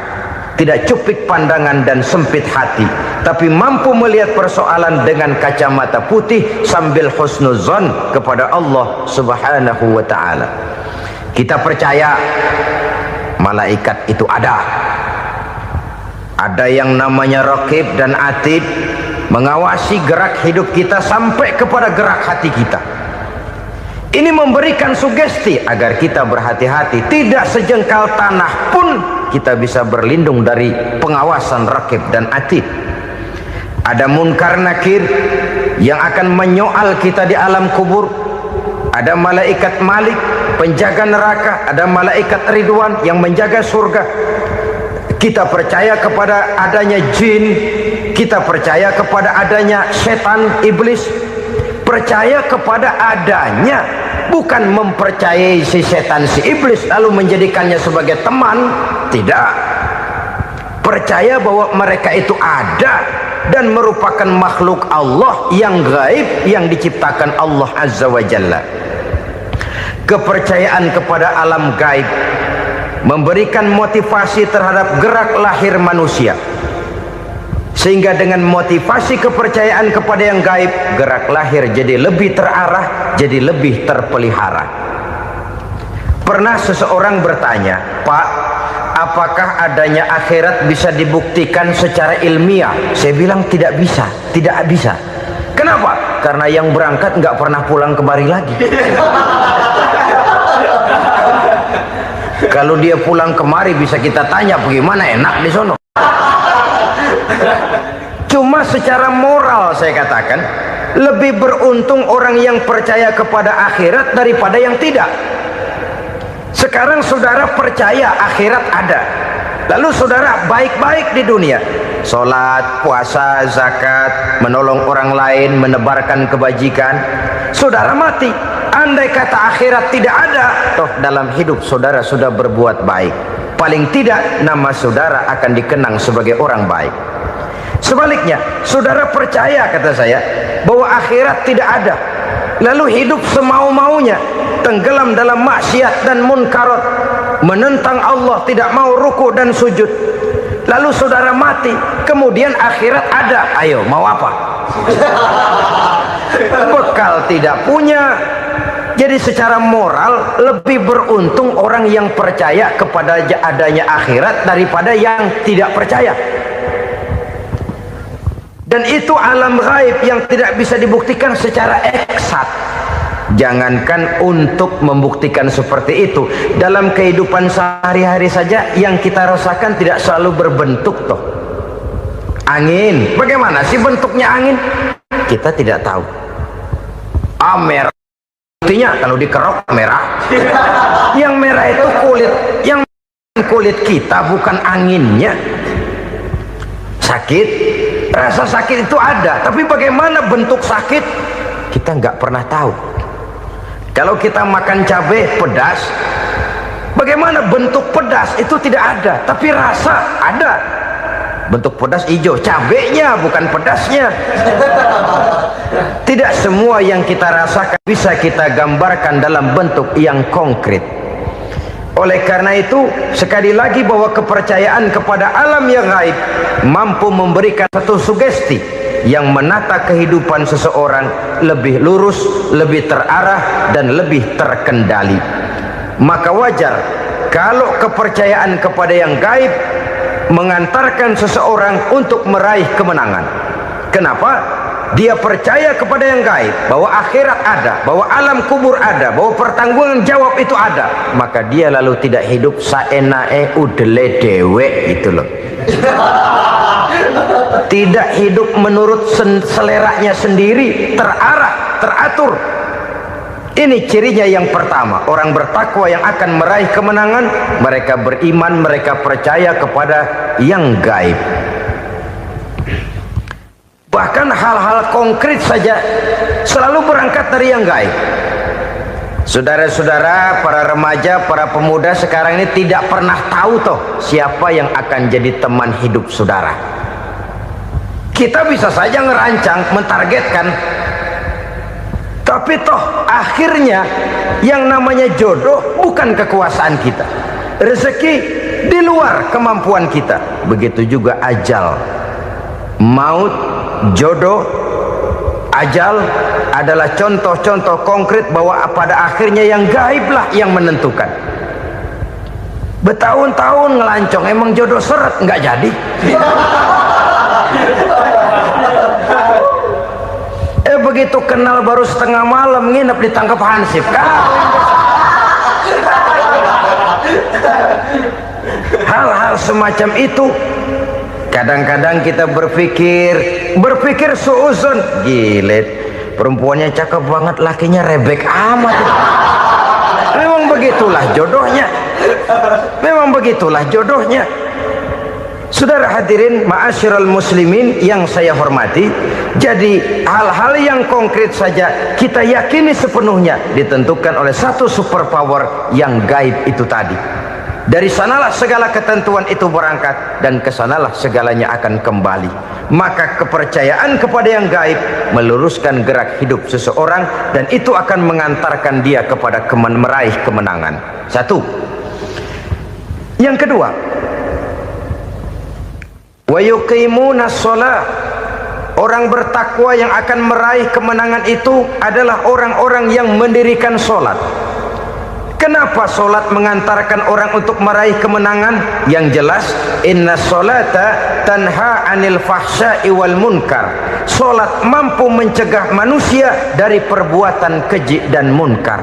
S3: tidak cupik pandangan dan sempit hati, tapi mampu melihat persoalan dengan kacamata putih sambil husnuzon kepada Allah Subhanahu wa ta'ala. Kita percaya malaikat itu ada yang namanya Raqib dan Atid, mengawasi gerak hidup kita sampai kepada gerak hati kita. Ini memberikan sugesti agar kita berhati-hati, tidak sejengkal tanah pun kita bisa berlindung dari pengawasan Raqib dan Atid. Ada Munkar Nakir yang akan menyoal kita di alam kubur. Ada malaikat Malik, penjaga neraka. Ada malaikat Ridwan yang menjaga surga. Kita percaya kepada adanya jin, kita percaya kepada adanya setan, iblis. Percaya kepada adanya, bukan mempercayai si setan, si iblis lalu menjadikannya sebagai teman. Tidak. Percaya bahwa mereka itu ada dan merupakan makhluk Allah yang gaib yang diciptakan Allah Azza wa Jalla. Kepercayaan kepada alam gaib memberikan motivasi terhadap gerak lahir manusia, sehingga dengan motivasi kepercayaan kepada yang gaib, gerak lahir jadi lebih terarah, jadi lebih terpelihara. Pernah seseorang bertanya, "Pak, apakah adanya akhirat bisa dibuktikan secara ilmiah?" Saya bilang tidak bisa, tidak bisa. Kenapa? Karena yang berangkat nggak pernah pulang kembali lagi. Kalau dia pulang kemari bisa kita tanya bagaimana enak di sono. Cuma secara moral saya katakan, lebih beruntung orang yang percaya kepada akhirat daripada yang tidak. Sekarang saudara percaya akhirat ada, lalu saudara baik-baik di dunia, sholat, puasa, zakat, menolong orang lain, menebarkan kebajikan. Saudara mati, andai kata akhirat tidak ada, toh dalam hidup saudara sudah berbuat baik, paling tidak nama saudara akan dikenang sebagai orang baik. Sebaliknya, saudara percaya, kata saya, bahwa akhirat tidak ada, lalu hidup semau-maunya, tenggelam dalam maksiat dan munkarat, menentang Allah, tidak mau ruku dan sujud, lalu saudara mati, kemudian akhirat ada. Ayo, mau apa? Bekal tidak punya. Jadi secara moral lebih beruntung orang yang percaya kepada adanya akhirat daripada yang tidak percaya. Dan itu alam gaib yang tidak bisa dibuktikan secara eksakt. Jangankan untuk membuktikan seperti itu, dalam kehidupan sehari-hari saja yang kita rasakan tidak selalu berbentuk toh. Angin, bagaimana sih bentuknya angin? Kita tidak tahu. Merah, buktinya kalau dikerok merah. Yang merah itu kulit, yang kulit kita bukan anginnya. Sakit, rasa sakit itu ada, tapi bagaimana bentuk sakit kita nggak pernah tahu. Kalau kita makan cabai pedas, bagaimana bentuk pedas itu tidak ada, tapi rasa ada. Bentuk pedas hijau, cabenya bukan pedasnya. Tidak semua yang kita rasakan bisa kita gambarkan dalam bentuk yang konkret. Oleh karena itu, sekali lagi bahwa kepercayaan kepada alam yang gaib mampu memberikan satu sugesti yang menata kehidupan seseorang lebih lurus, lebih terarah, dan lebih terkendali. Maka wajar kalau kepercayaan kepada yang gaib mengantarkan seseorang untuk meraih kemenangan. Kenapa? Dia percaya kepada yang gaib, bahwa akhirat ada, bahwa alam kubur ada, bahwa pertanggungan jawab itu ada. Maka dia lalu tidak hidup saenae udele dewe, itu loh. Tidak hidup menurut seleranya sendiri, terarah, teratur. Ini cirinya yang pertama. Orang bertakwa yang akan meraih kemenangan, mereka beriman, mereka percaya kepada yang gaib. Bahkan hal-hal konkret saja selalu berangkat dari yang gaib. Saudara-saudara, para remaja, para pemuda sekarang ini tidak pernah tahu toh siapa yang akan jadi teman hidup saudara. Kita bisa saja ngerancang, mentargetkan, tapi toh akhirnya yang namanya jodoh bukan kekuasaan kita. Rezeki di luar kemampuan kita. Begitu juga ajal, maut, jodoh, ajal adalah contoh-contoh konkret bahwa pada akhirnya yang gaiblah yang menentukan. Bertahun-tahun ngelancong, emang jodoh seret, nggak jadi. Begitu kenal baru setengah malam nginep ditangkap hansip kan. Hal-hal semacam itu kadang-kadang kita berpikir suuzon, gilet, perempuannya cakep banget, lakinya rebek amat. Memang begitulah jodohnya. Memang begitulah jodohnya. Saudara hadirin ma'asyiral muslimin yang saya hormati, jadi hal-hal yang konkret saja kita yakini sepenuhnya ditentukan oleh satu superpower yang gaib itu tadi. Dari sanalah segala ketentuan itu berangkat dan kesanalah segalanya akan kembali. Maka kepercayaan kepada yang gaib meluruskan gerak hidup seseorang dan itu akan mengantarkan dia kepada meraih kemenangan. Satu. Yang kedua, wa yuqimuna shalah. Orang bertakwa yang akan meraih kemenangan itu adalah orang-orang yang mendirikan sholat. Kenapa sholat mengantarkan orang untuk meraih kemenangan? Yang jelas, inna sholata tanha anil fahsya'i wal munkar. Sholat mampu mencegah manusia dari perbuatan keji dan munkar.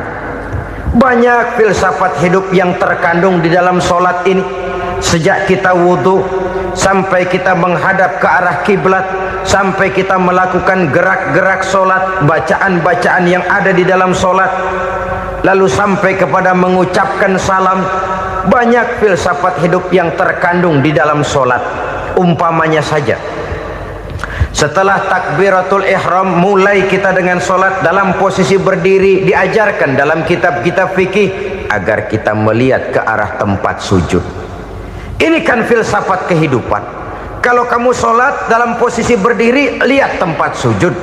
S3: Banyak filsafat hidup yang terkandung di dalam sholat ini. Sejak kita wudhu sampai kita menghadap ke arah kiblat, sampai kita melakukan gerak-gerak sholat, bacaan-bacaan yang ada di dalam sholat, lalu sampai kepada mengucapkan salam. Banyak filsafat hidup yang terkandung di dalam sholat. Umpamanya saja, setelah takbiratul ihram mulai kita dengan sholat dalam posisi berdiri, diajarkan dalam kitab-kitab fikih agar kita melihat ke arah tempat sujud. Ini kan filsafat kehidupan. Kalau kamu sholat dalam posisi berdiri, lihat tempat sujud.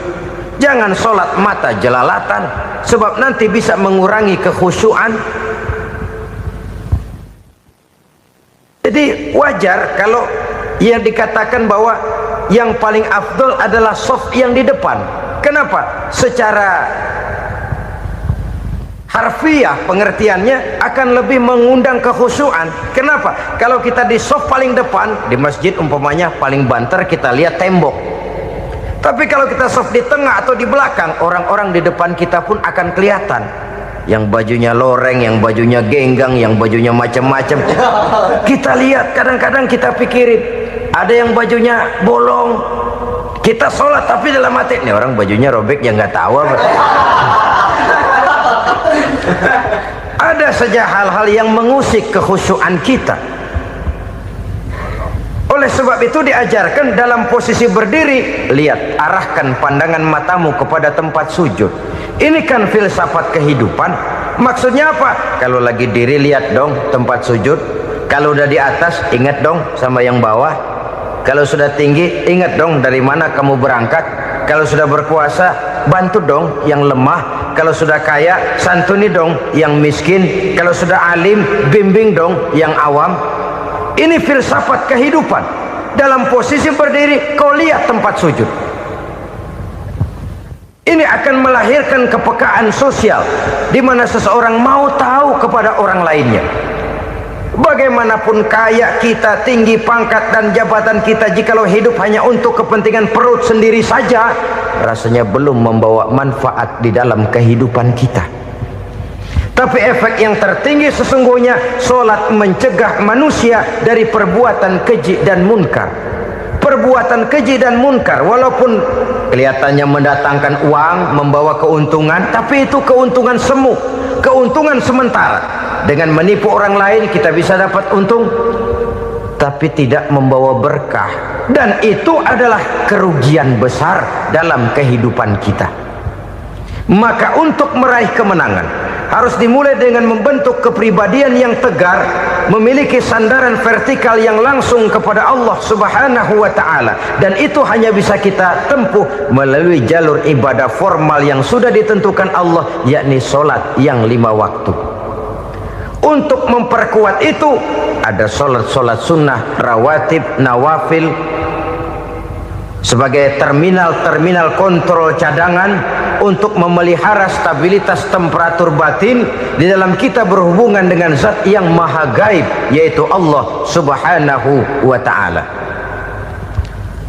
S3: Jangan sholat mata jelalatan, sebab nanti bisa mengurangi kekhusyuan. Jadi wajar kalau yang dikatakan bahwa yang paling afdol adalah shaf yang di depan. Kenapa? Secara harfiah pengertiannya akan lebih mengundang kekhusyuan. Kenapa? Kalau kita di shaf paling depan di masjid umpamanya paling banter kita lihat tembok. Tapi kalau kita shaf di tengah atau di belakang, orang-orang di depan kita pun akan kelihatan. Yang bajunya loreng, yang bajunya genggang, yang bajunya macam-macam. Kita lihat, kadang-kadang kita pikirin, ada yang bajunya bolong. Kita sholat tapi dalam hati, nih orang bajunya robek yang nggak tahu apa. Ada saja hal-hal yang mengusik kekhusyuan kita. Oleh Oleh sebab itu diajarkan dalam posisi berdiri, lihat, arahkan pandangan matamu kepada tempat sujud. Ini kan filsafat kehidupan. Maksudnya apa? Kalau lagi diri, lihat dong tempat sujud. Kalau udah di atas, ingat dong sama yang bawah. Kalau sudah tinggi, ingat dong dari mana kamu berangkat. Kalau sudah berkuasa, bantu dong yang lemah. Kalau sudah kaya, santuni dong yang miskin. Kalau sudah alim, bimbing dong yang awam. Ini filsafat kehidupan. Dalam posisi berdiri, kau lihat tempat sujud. Ini akan melahirkan kepekaan sosial, di mana seseorang mau tahu kepada orang lainnya. Bagaimanapun kaya kita, tinggi pangkat dan jabatan kita, jikalau hidup hanya untuk kepentingan perut sendiri saja, rasanya belum membawa manfaat di dalam kehidupan kita. Tapi efek yang tertinggi sesungguhnya, solat mencegah manusia dari perbuatan keji dan munkar. Perbuatan keji dan munkar, walaupun kelihatannya mendatangkan uang, membawa keuntungan, tapi itu keuntungan semu, keuntungan sementara. Dengan menipu orang lain kita bisa dapat untung, tapi tidak membawa berkah. Dan itu adalah kerugian besar dalam kehidupan kita. Maka untuk meraih kemenangan, harus dimulai dengan membentuk kepribadian yang tegar, memiliki sandaran vertikal yang langsung kepada Allah Subhanahu wa ta'ala. Dan itu hanya bisa kita tempuh melalui jalur ibadah formal yang sudah ditentukan Allah, yakni solat yang 5 waktu. Untuk memperkuat itu, ada solat-solat sunnah, rawatib, nawafil, sebagai terminal-terminal kontrol cadangan untuk memelihara stabilitas temperatur batin di dalam kita berhubungan dengan zat yang maha gaib, yaitu Allah Subhanahu wa ta'ala.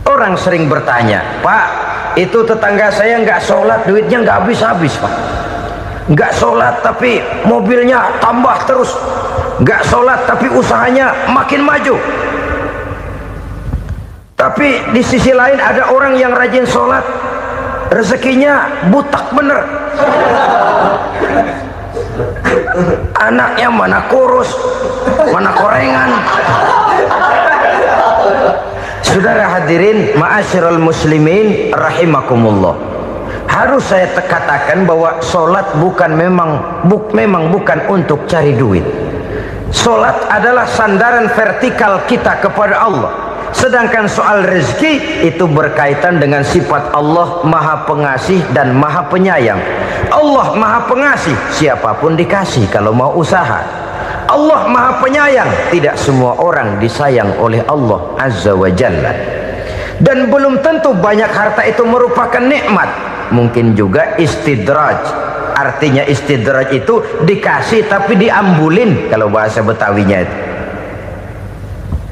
S3: Orang sering bertanya, Pak, itu tetangga saya nggak sholat, duitnya nggak habis-habis, Pak. Nggak sholat tapi mobilnya tambah terus, nggak sholat tapi usahanya makin maju. Tapi di sisi lain ada orang yang rajin sholat, rezekinya butak bener. Anaknya mana kurus, mana korengan. Saudara hadirin ma'asyiral muslimin rahimakumullah. Harus saya katakan bahwa solat memang bukan untuk cari duit. Solat adalah sandaran vertikal kita kepada Allah. Sedangkan soal rezeki itu berkaitan dengan sifat Allah maha pengasih dan maha penyayang. Allah maha pengasih, siapapun dikasih kalau mau usaha. Allah maha penyayang, tidak semua orang disayang oleh Allah Azza wa Jalla. Dan belum tentu banyak harta itu merupakan nikmat. Mungkin juga istidraj. Artinya istidraj itu dikasih tapi diambulin, kalau bahasa Betawinya itu.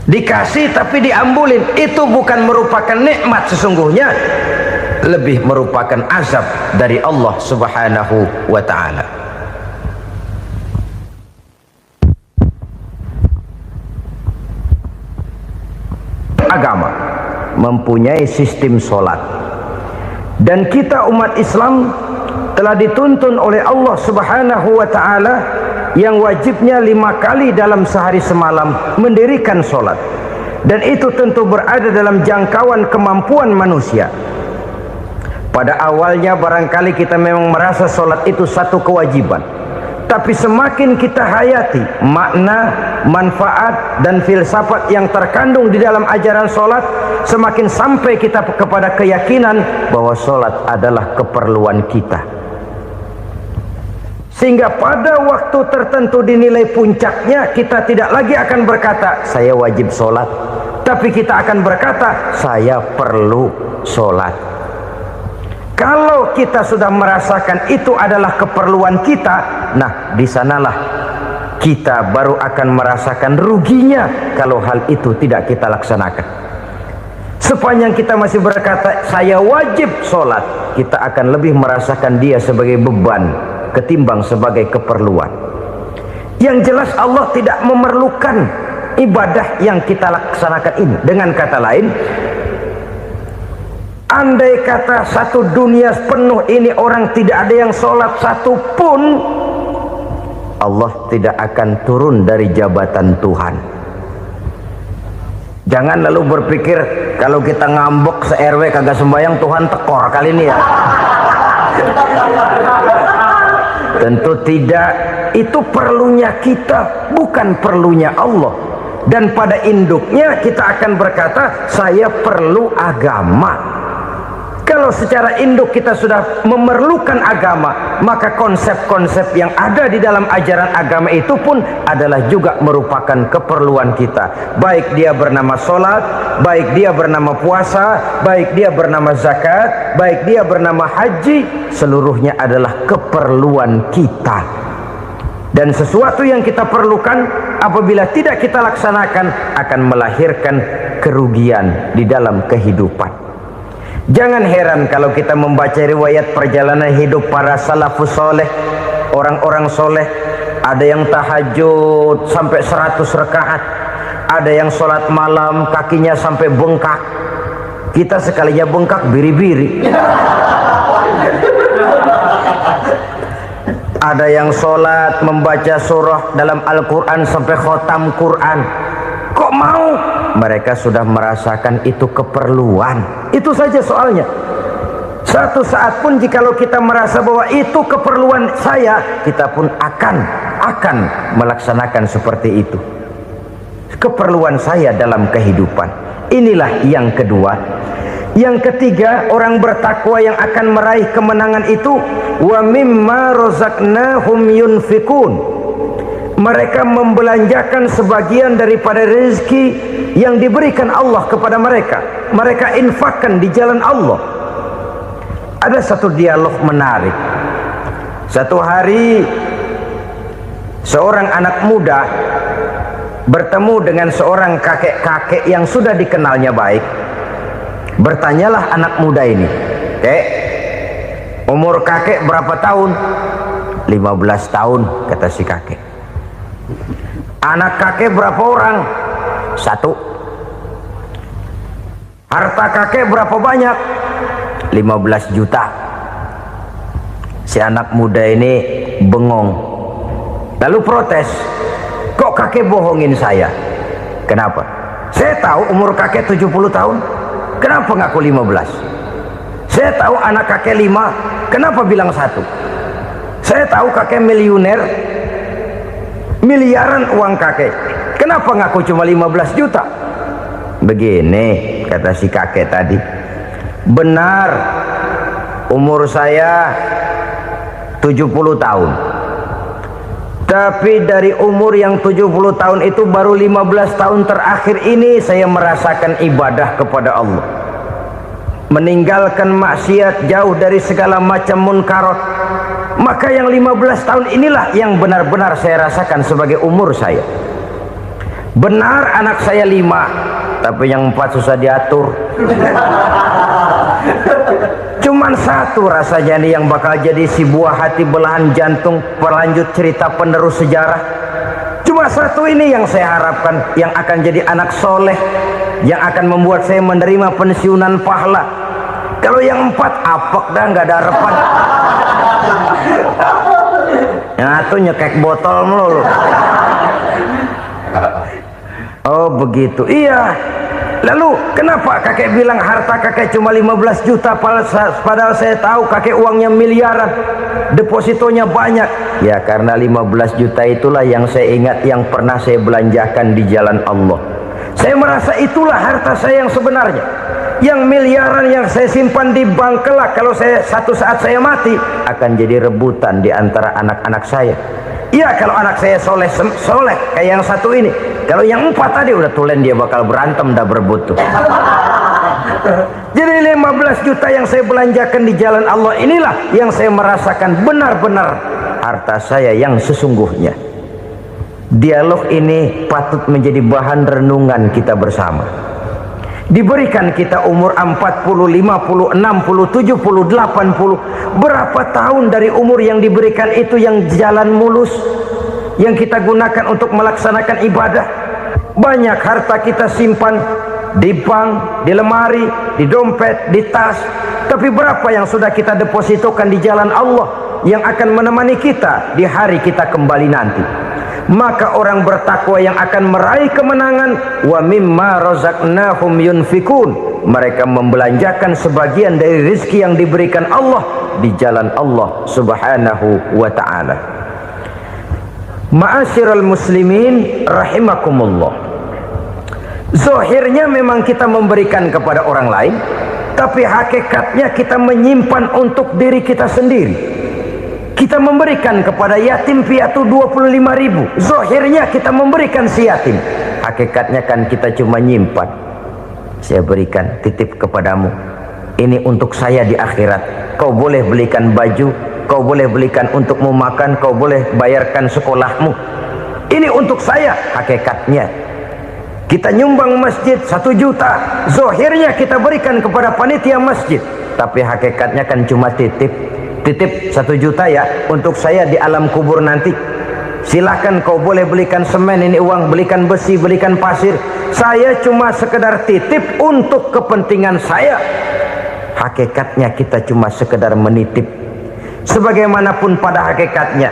S3: Dikasih tapi diambulin, itu bukan merupakan nikmat sesungguhnya, lebih merupakan azab dari Allah Subhanahu wa ta'ala. Agama mempunyai sistem solat, dan kita umat Islam telah dituntun oleh Allah Subhanahu wa ta'ala yang wajibnya 5 kali dalam sehari semalam mendirikan solat. Dan itu tentu berada dalam jangkauan kemampuan manusia. Pada awalnya barangkali kita memang merasa solat itu satu kewajiban, tapi semakin kita hayati makna, manfaat dan filsafat yang terkandung di dalam ajaran solat, semakin sampai kita kepada keyakinan bahwa solat adalah keperluan kita. Sehingga pada waktu tertentu dinilai puncaknya, kita tidak lagi akan berkata saya wajib sholat, tapi kita akan berkata saya perlu sholat. Kalau kita sudah merasakan itu adalah keperluan kita, nah di sanalah kita baru akan merasakan ruginya kalau hal itu tidak kita laksanakan. Sepanjang kita masih berkata saya wajib sholat, kita akan lebih merasakan dia sebagai beban ketimbang sebagai keperluan. Yang jelas Allah tidak memerlukan ibadah yang kita laksanakan ini. Dengan kata lain, andai kata satu dunia penuh ini orang tidak ada yang sholat satu pun, Allah tidak akan turun dari jabatan Tuhan.
S1: Jangan lalu berpikir kalau kita ngambek se-RW kagak sembahyang Tuhan tekor kali ini ya. Tentu tidak. Itu perlunya kita, bukan perlunya Allah. Dan pada induknya kita akan berkata, saya perlu agama. Kalau secara induk kita sudah memerlukan agama, maka konsep-konsep yang ada di dalam ajaran agama itu pun adalah juga merupakan keperluan kita. Baik dia bernama sholat, baik dia bernama puasa, baik dia bernama zakat, baik dia bernama haji, seluruhnya adalah keperluan kita. Dan sesuatu yang kita perlukan apabila tidak kita laksanakan akan melahirkan kerugian di dalam kehidupan. Jangan heran kalau kita membaca riwayat perjalanan hidup para salafus soleh, orang-orang soleh. Ada yang tahajud sampai 100 rakaat, ada yang sholat malam kakinya sampai bengkak. Kita sekalinya bengkak biri-biri. Ada yang sholat membaca surah dalam Al-Quran sampai khotam Quran. Kok mau? Mereka sudah merasakan itu keperluan. Itu saja soalnya. Satu saat pun jikalau kita merasa bahwa itu keperluan saya, kita pun akan melaksanakan seperti itu. Keperluan saya dalam kehidupan. Inilah yang kedua. Yang ketiga, orang bertakwa yang akan meraih kemenangan itu, wa mimma razaqnahum yunfikun. Mereka membelanjakan sebagian daripada rezeki yang diberikan Allah kepada mereka. Mereka infakkan di jalan Allah. Ada satu dialog menarik. Satu hari seorang anak muda bertemu dengan seorang kakek-kakek yang sudah dikenalnya baik. Bertanyalah anak muda ini, "Kek, umur kakek berapa tahun?" 15 tahun, kata si kakek. Anak kakek berapa orang? 1. Harta kakek berapa banyak? 15 juta. Si anak muda ini bengong, lalu protes, "Kok kakek bohongin saya?" "Kenapa?" "Saya tahu umur kakek 70 tahun. Kenapa ngaku 15? Saya tahu anak kakek 5. Kenapa bilang 1? Saya tahu kakek miliuner, miliaran uang kakek. Kenapa ngaku cuma 15 juta? Begini, kata si kakek tadi. Benar, umur saya 70 tahun. Tapi dari umur yang 70 tahun itu baru 15 tahun terakhir ini saya merasakan ibadah kepada Allah. Meninggalkan maksiat, jauh dari segala macam munkarat. Maka yang 15 tahun inilah yang benar-benar saya rasakan sebagai umur saya. Benar anak saya 5, tapi yang 4 susah diatur. Cuman 1 rasanya nih yang bakal jadi si buah hati belahan jantung pelanjut cerita penerus sejarah. Cuma 1 ini yang saya harapkan, yang akan jadi anak soleh, yang akan membuat saya menerima pensiunan pahala. Kalau yang 4 apek dah, nggak ada harapan. Yang 1 nyekek botol melulu. Oh begitu, iya. Lalu kenapa kakek bilang harta kakek cuma 15 juta padahal saya tahu kakek uangnya miliaran, depositonya banyak? Ya karena 15 juta itulah yang saya ingat yang pernah saya belanjakan di jalan Allah. Saya merasa itulah harta saya yang sebenarnya. Yang miliaran yang saya simpan di bank kelak kalau satu saat saya mati akan jadi rebutan di antara anak-anak saya. Iya kalau anak saya soleh kayak yang 1 ini. Kalau yang 4 tadi udah tulen dia bakal berantem dah berebut tuh. Jadi 15 juta yang saya belanjakan di jalan Allah inilah yang saya merasakan benar-benar harta saya yang sesungguhnya. Dialog ini patut menjadi bahan renungan kita bersama. Diberikan kita umur 40, 50, 60, 70, 80. Berapa tahun dari umur yang diberikan itu yang jalan mulus, yang kita gunakan untuk melaksanakan ibadah? Banyak harta kita simpan di bank, di lemari, di dompet, di tas. Tapi berapa yang sudah kita depositokan di jalan Allah yang akan menemani kita di hari kita kembali nanti? maka orang bertakwa yang akan meraih kemenangan. Wa mimma razaqnahum yunfikun, mereka membelanjakan sebagian dari rezeki yang diberikan Allah di jalan Allah subhanahu wa ta'ala. Ma'asyiral muslimin rahimakumullah, zahirnya memang kita memberikan kepada orang lain, tapi hakikatnya kita menyimpan untuk diri kita sendiri. Kita memberikan kepada yatim piatu 25.000, zahirnya kita memberikan si yatim, hakikatnya kan kita cuma nyimpan. Saya berikan, titip kepadamu, ini untuk saya di akhirat. Kau boleh belikan baju, kau boleh belikan untukmu makan, kau boleh bayarkan sekolahmu, ini untuk saya. Hakikatnya kita nyumbang masjid 1 juta, zahirnya kita berikan kepada panitia masjid, tapi hakikatnya kan cuma titip 1 juta ya, untuk saya di alam kubur nanti. Silahkan kau boleh belikan semen, ini uang, belikan besi, belikan pasir, saya cuma sekedar titip untuk kepentingan saya. Hakikatnya kita cuma sekedar menitip. Sebagaimanapun pada hakikatnya,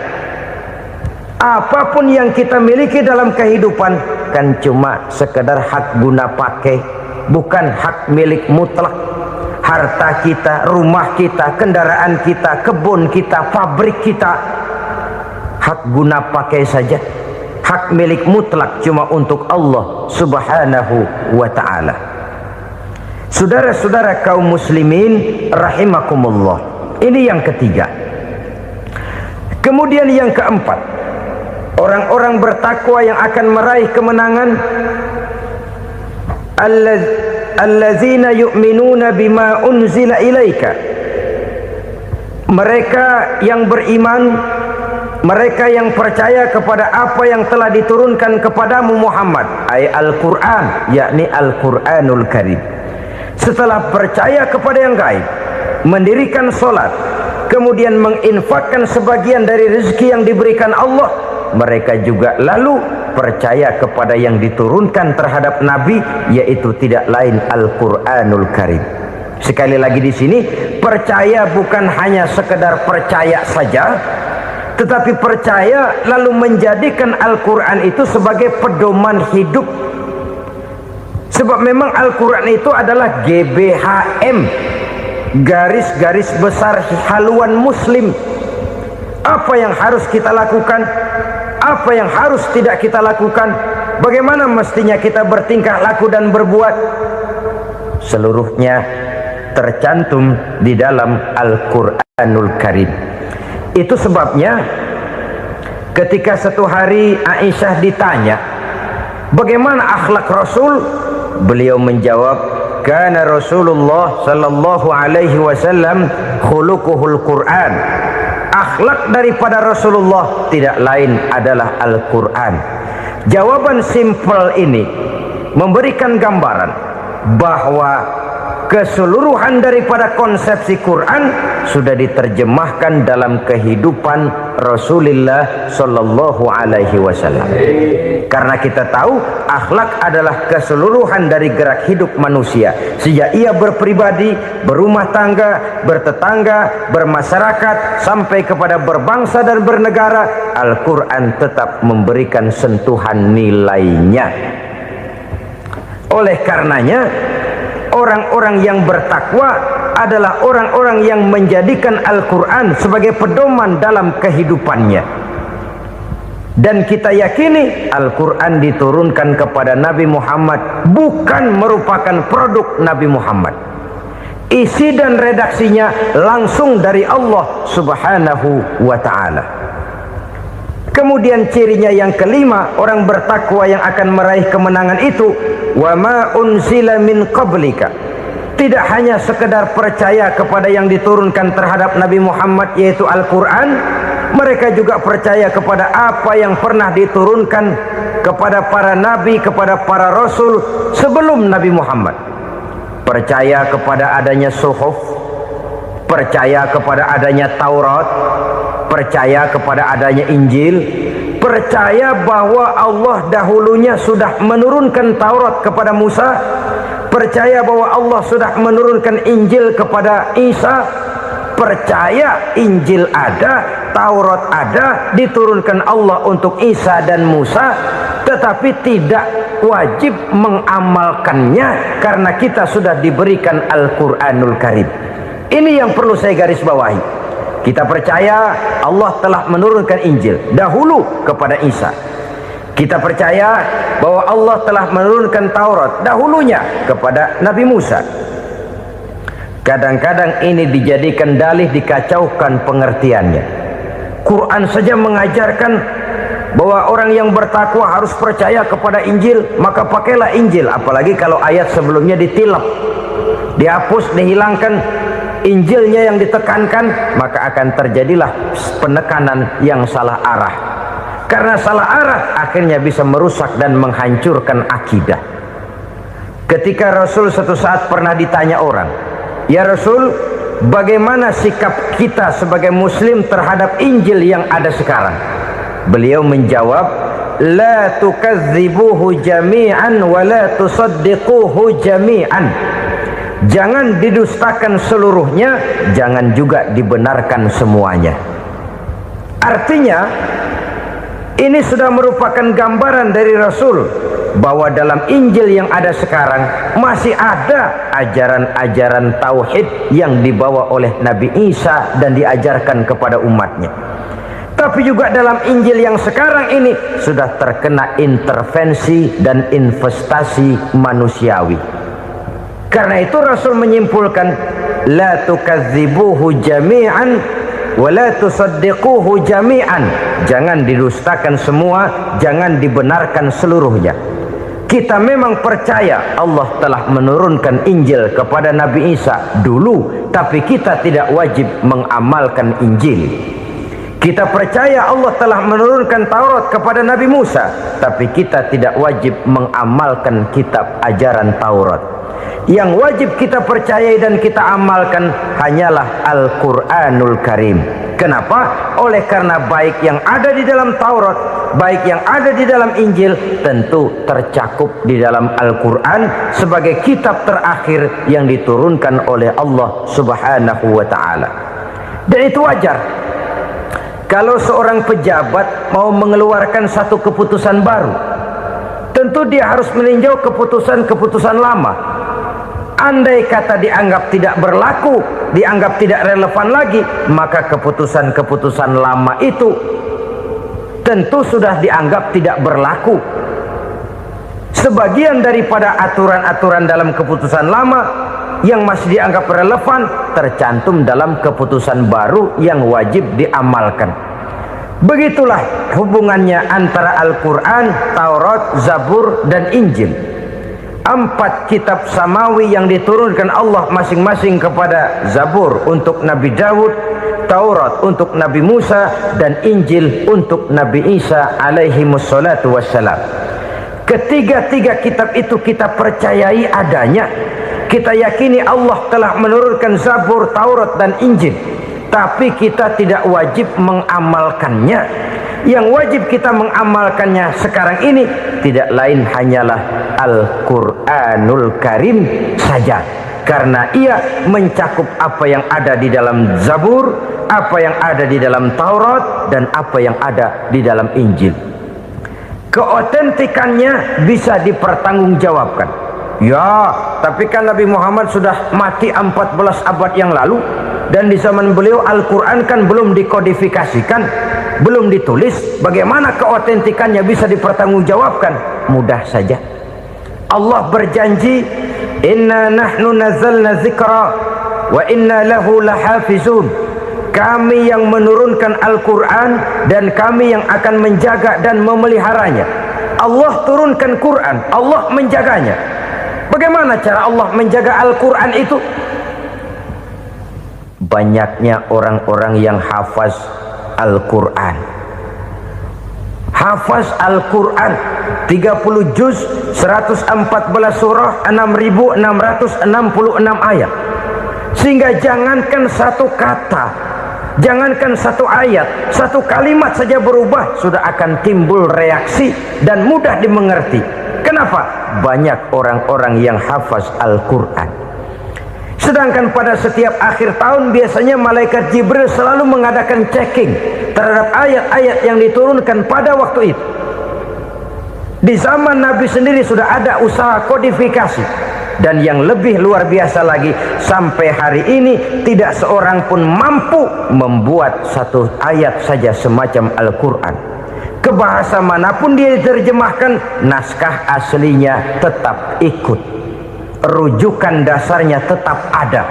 S1: apapun yang kita miliki dalam kehidupan kan cuma sekedar hak guna pakai, bukan hak milik mutlak. Harta kita, rumah kita, kendaraan kita, kebun kita, pabrik kita, hak guna pakai saja. Hak milik mutlak cuma untuk Allah subhanahu wa ta'ala. Saudara-saudara kaum muslimin rahimakumullah, ini yang ketiga. Kemudian yang keempat, orang-orang bertakwa yang akan meraih kemenangan, allazina yu'minuna bima unzila ilaika, mereka yang beriman, mereka yang percaya kepada apa yang telah diturunkan kepadamu Muhammad, ay Al-Quran, yakni Al-Quranul Karim. Setelah percaya kepada yang gaib, mendirikan solat, kemudian menginfakkan sebagian dari rezeki yang diberikan Allah, mereka juga lalu percaya kepada yang diturunkan terhadap Nabi, yaitu tidak lain Al-Quranul Karim. Sekali lagi di sini, percaya bukan hanya sekedar percaya saja, tetapi percaya lalu menjadikan Al-Quran itu sebagai pedoman hidup. Sebab memang Al-Quran itu adalah GBHM, garis-garis besar haluan muslim. Apa yang harus kita lakukan, apa yang harus tidak kita lakukan, bagaimana mestinya kita bertingkah laku dan berbuat, seluruhnya tercantum di dalam Al-Quranul Karim. Itu sebabnya ketika satu hari Aisyah ditanya bagaimana akhlak Rasul, beliau menjawab, kana Rasulullah sallallahu alaihi wasallam khuluquhul Quran. Akhlak daripada Rasulullah tidak lain adalah Al-Quran. Jawaban simpel ini memberikan gambaran bahwa keseluruhan daripada konsepsi Quran sudah diterjemahkan dalam kehidupan Rasulullah sallallahu alaihi wasallam. Karena kita tahu akhlak adalah keseluruhan dari gerak hidup manusia. Sejak ia berpribadi, berumah tangga, bertetangga, bermasyarakat, sampai kepada berbangsa dan bernegara, Al-Quran tetap memberikan sentuhan nilainya. Oleh karenanya, orang-orang yang bertakwa adalah orang-orang yang menjadikan Al-Quran sebagai pedoman dalam kehidupannya. Dan kita yakini Al-Quran diturunkan kepada Nabi Muhammad, bukan merupakan produk Nabi Muhammad. Isi dan redaksinya langsung dari Allah subhanahu wa ta'ala. Kemudian cirinya yang kelima, orang bertakwa yang akan meraih kemenangan itu, wa ma unzila min qablika, tidak hanya sekedar percaya kepada yang diturunkan terhadap Nabi Muhammad yaitu Al-Quran, mereka juga percaya kepada apa yang pernah diturunkan kepada para nabi, kepada para rasul sebelum Nabi Muhammad. Percaya kepada adanya suhuf, percaya kepada adanya Taurat, percaya kepada adanya Injil, percaya bahwa Allah dahulunya sudah menurunkan Taurat kepada Musa, percaya bahwa Allah sudah menurunkan Injil kepada Isa, percaya Injil ada, Taurat ada, diturunkan Allah untuk Isa dan Musa, tetapi tidak wajib mengamalkannya karena kita sudah diberikan Al-Quranul Karim. Ini yang perlu saya garis bawahi. Kita percaya Allah telah menurunkan Injil dahulu kepada Isa. Kita percaya bahwa Allah telah menurunkan Taurat dahulunya kepada Nabi Musa. Kadang-kadang ini dijadikan dalih, dikacaukan pengertiannya. Quran saja mengajarkan bahwa orang yang bertakwa harus percaya kepada Injil, maka pakailah Injil. Apalagi kalau ayat sebelumnya ditilap, dihapus, dihilangkan, Injilnya yang ditekankan, maka akan terjadilah penekanan yang salah arah. Karena salah arah akhirnya bisa merusak dan menghancurkan akidah. Ketika Rasul suatu saat pernah ditanya orang, "Ya Rasul, bagaimana sikap kita sebagai muslim terhadap Injil yang ada sekarang?" Beliau menjawab, "La tukadzibuhu jami'an wa la tusaddiquhu jami'an." Jangan didustakan seluruhnya, jangan juga dibenarkan semuanya. Artinya, ini sudah merupakan gambaran dari Rasul bahwa dalam Injil yang ada sekarang masih ada ajaran-ajaran tauhid yang dibawa oleh Nabi Isa dan diajarkan kepada umatnya. Tapi juga dalam Injil yang sekarang ini sudah terkena intervensi dan investasi manusiawi. Karena itu Rasul menyimpulkan, la tukadzibuhu jami'an wa la tusaddiquhu jami'an. Jangan didustakan semua, jangan dibenarkan seluruhnya. Kita memang percaya Allah telah menurunkan Injil kepada Nabi Isa dulu, tapi kita tidak wajib mengamalkan Injil. Kita percaya Allah telah menurunkan Taurat kepada Nabi Musa, tapi kita tidak wajib mengamalkan kitab ajaran Taurat. Yang wajib kita percayai dan kita amalkan hanyalah Al-Quranul Karim. Kenapa? Oleh karena baik yang ada di dalam Taurat, baik yang ada di dalam Injil, tentu tercakup di dalam Al-Quran sebagai kitab terakhir yang diturunkan oleh Allah Subhanahu wa Ta'ala. Dan itu wajar. Kalau seorang pejabat mau mengeluarkan satu keputusan baru, tentu dia harus meninjau keputusan-keputusan lama. Andai kata dianggap tidak berlaku, dianggap tidak relevan lagi, maka keputusan-keputusan lama itu tentu sudah dianggap tidak berlaku. Sebagian daripada aturan-aturan dalam keputusan lama yang masih dianggap relevan tercantum dalam keputusan baru yang wajib diamalkan. Begitulah hubungannya antara Al-Quran, Taurat, Zabur, dan Injil. 4 kitab samawi yang diturunkan Allah masing-masing kepada Zabur untuk Nabi Daud, Taurat untuk Nabi Musa, dan Injil untuk Nabi Isa alaihi wassalatu wassalam. Ketiga-tiga kitab itu kita percayai adanya. Kita yakini Allah telah menurunkan Zabur, Taurat, dan Injil, tapi kita tidak wajib mengamalkannya. Yang wajib kita mengamalkannya sekarang ini tidak lain hanyalah Al-Quranul Karim saja, karena ia mencakup apa yang ada di dalam Zabur, apa yang ada di dalam Taurat, dan apa yang ada di dalam Injil. Keotentikannya bisa dipertanggungjawabkan. Ya, tapi kan Nabi Muhammad sudah mati 14 abad yang lalu, dan di zaman beliau Al-Quran kan belum dikodifikasikan, belum ditulis. Bagaimana keotentikannya bisa dipertanggungjawabkan? Mudah saja. Allah berjanji, "Inna nahnu nazzalna dzikra wa inna lahu lahafizun." Kami yang menurunkan Al-Quran dan kami yang akan menjaga dan memeliharanya. Allah turunkan Quran, Allah menjaganya. Bagaimana cara Allah menjaga Al-Quran itu? Banyaknya orang-orang yang hafaz Al-Quran. Hafaz Al-Quran 30 juz, 114 surah, 6.666 ayat. Sehingga jangankan satu kata, jangankan satu ayat, satu kalimat saja berubah sudah akan timbul reaksi dan mudah dimengerti. Kenapa? Banyak orang-orang yang hafaz Al-Quran. Sedangkan pada setiap akhir tahun biasanya malaikat Jibril selalu mengadakan checking terhadap ayat-ayat yang diturunkan pada waktu itu. Di zaman Nabi sendiri sudah ada usaha kodifikasi. Dan yang lebih luar biasa lagi, sampai hari ini tidak seorang pun mampu membuat satu ayat saja semacam Al-Quran. Ke bahasa manapun dia diterjemahkan, naskah aslinya tetap ikut. Rujukan dasarnya tetap ada.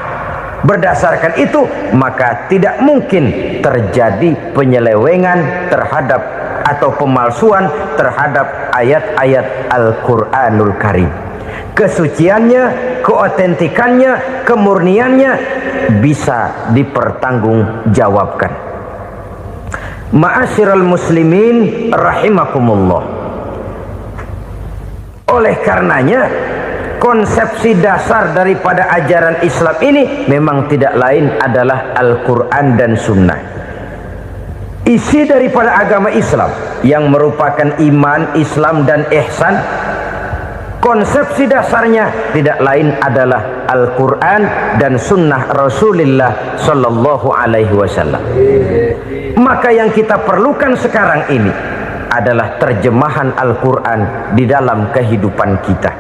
S1: Berdasarkan itu maka tidak mungkin terjadi penyelewengan terhadap atau pemalsuan terhadap ayat-ayat Al-Quranul Karim. Kesuciannya, keotentikannya, kemurniannya bisa dipertanggungjawabkan. Ma'asyiral muslimin rahimakumullah. Oleh karenanya konsepsi dasar daripada ajaran Islam ini memang tidak lain adalah Al-Quran dan Sunnah. Isi daripada agama Islam yang merupakan iman, Islam dan ihsan, konsepsi dasarnya tidak lain adalah Al-Quran dan Sunnah Rasulullah Sallallahu Alaihi Wasallam. Maka yang kita perlukan sekarang ini adalah terjemahan Al-Quran di dalam kehidupan kita.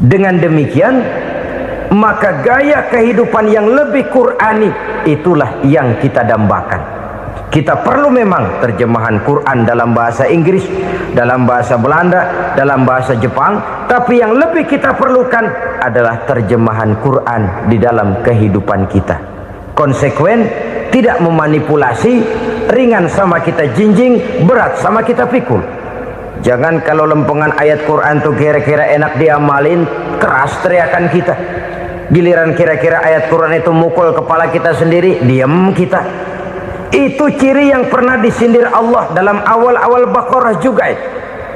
S1: Dengan demikian maka gaya kehidupan yang lebih Qurani itulah yang kita dambakan. Kita perlu memang terjemahan Quran dalam bahasa Inggris, dalam bahasa Belanda, dalam bahasa Jepang, tapi yang lebih kita perlukan adalah terjemahan Quran di dalam kehidupan kita. Konsekuen, tidak memanipulasi, ringan sama kita jinjing, berat sama kita pikul. Jangan kalau lempengan ayat Quran tuh kira-kira enak diamalin, keras teriakan kita. Giliran kira-kira ayat Quran itu mukul kepala kita sendiri, diam kita. Itu ciri yang pernah disindir Allah dalam awal-awal Baqarah juga itu.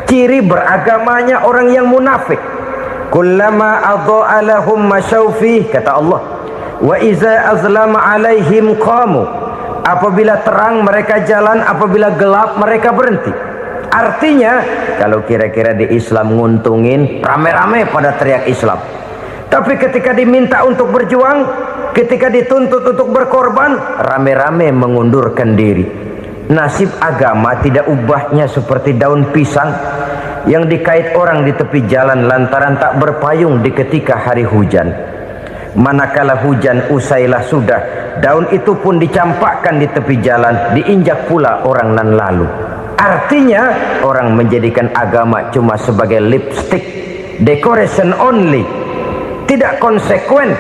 S1: Ciri beragamanya orang yang munafik. Kullama adha'a lahum masyawfih, kata Allah. Wa iza azlama alaihim qamu. Apabila terang mereka jalan, apabila gelap mereka berhenti. Artinya kalau kira-kira di Islam nguntungin, rame-rame pada teriak Islam. Tapi ketika diminta untuk berjuang, ketika dituntut untuk berkorban, rame-rame mengundurkan diri. Nasib agama tidak ubahnya seperti daun pisang yang dikait orang di tepi jalan lantaran tak berpayung di ketika hari hujan. Manakala hujan usailah sudah, daun itu pun dicampakkan di tepi jalan, diinjak pula orang nan lalu. Artinya orang menjadikan agama cuma sebagai lipstick, decoration only, tidak konsekuen.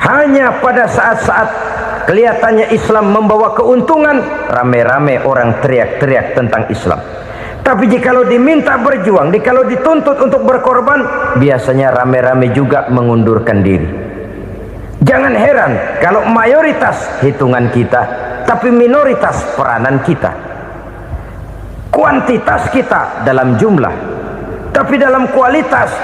S1: Hanya pada saat-saat kelihatannya Islam membawa keuntungan, rame-rame orang teriak-teriak tentang Islam. Tapi jikalau diminta berjuang, jikalau dituntut untuk berkorban, biasanya rame-rame juga mengundurkan diri. Jangan heran kalau mayoritas hitungan kita, tapi minoritas peranan kita. Kuantitas kita dalam jumlah, tapi dalam kualitas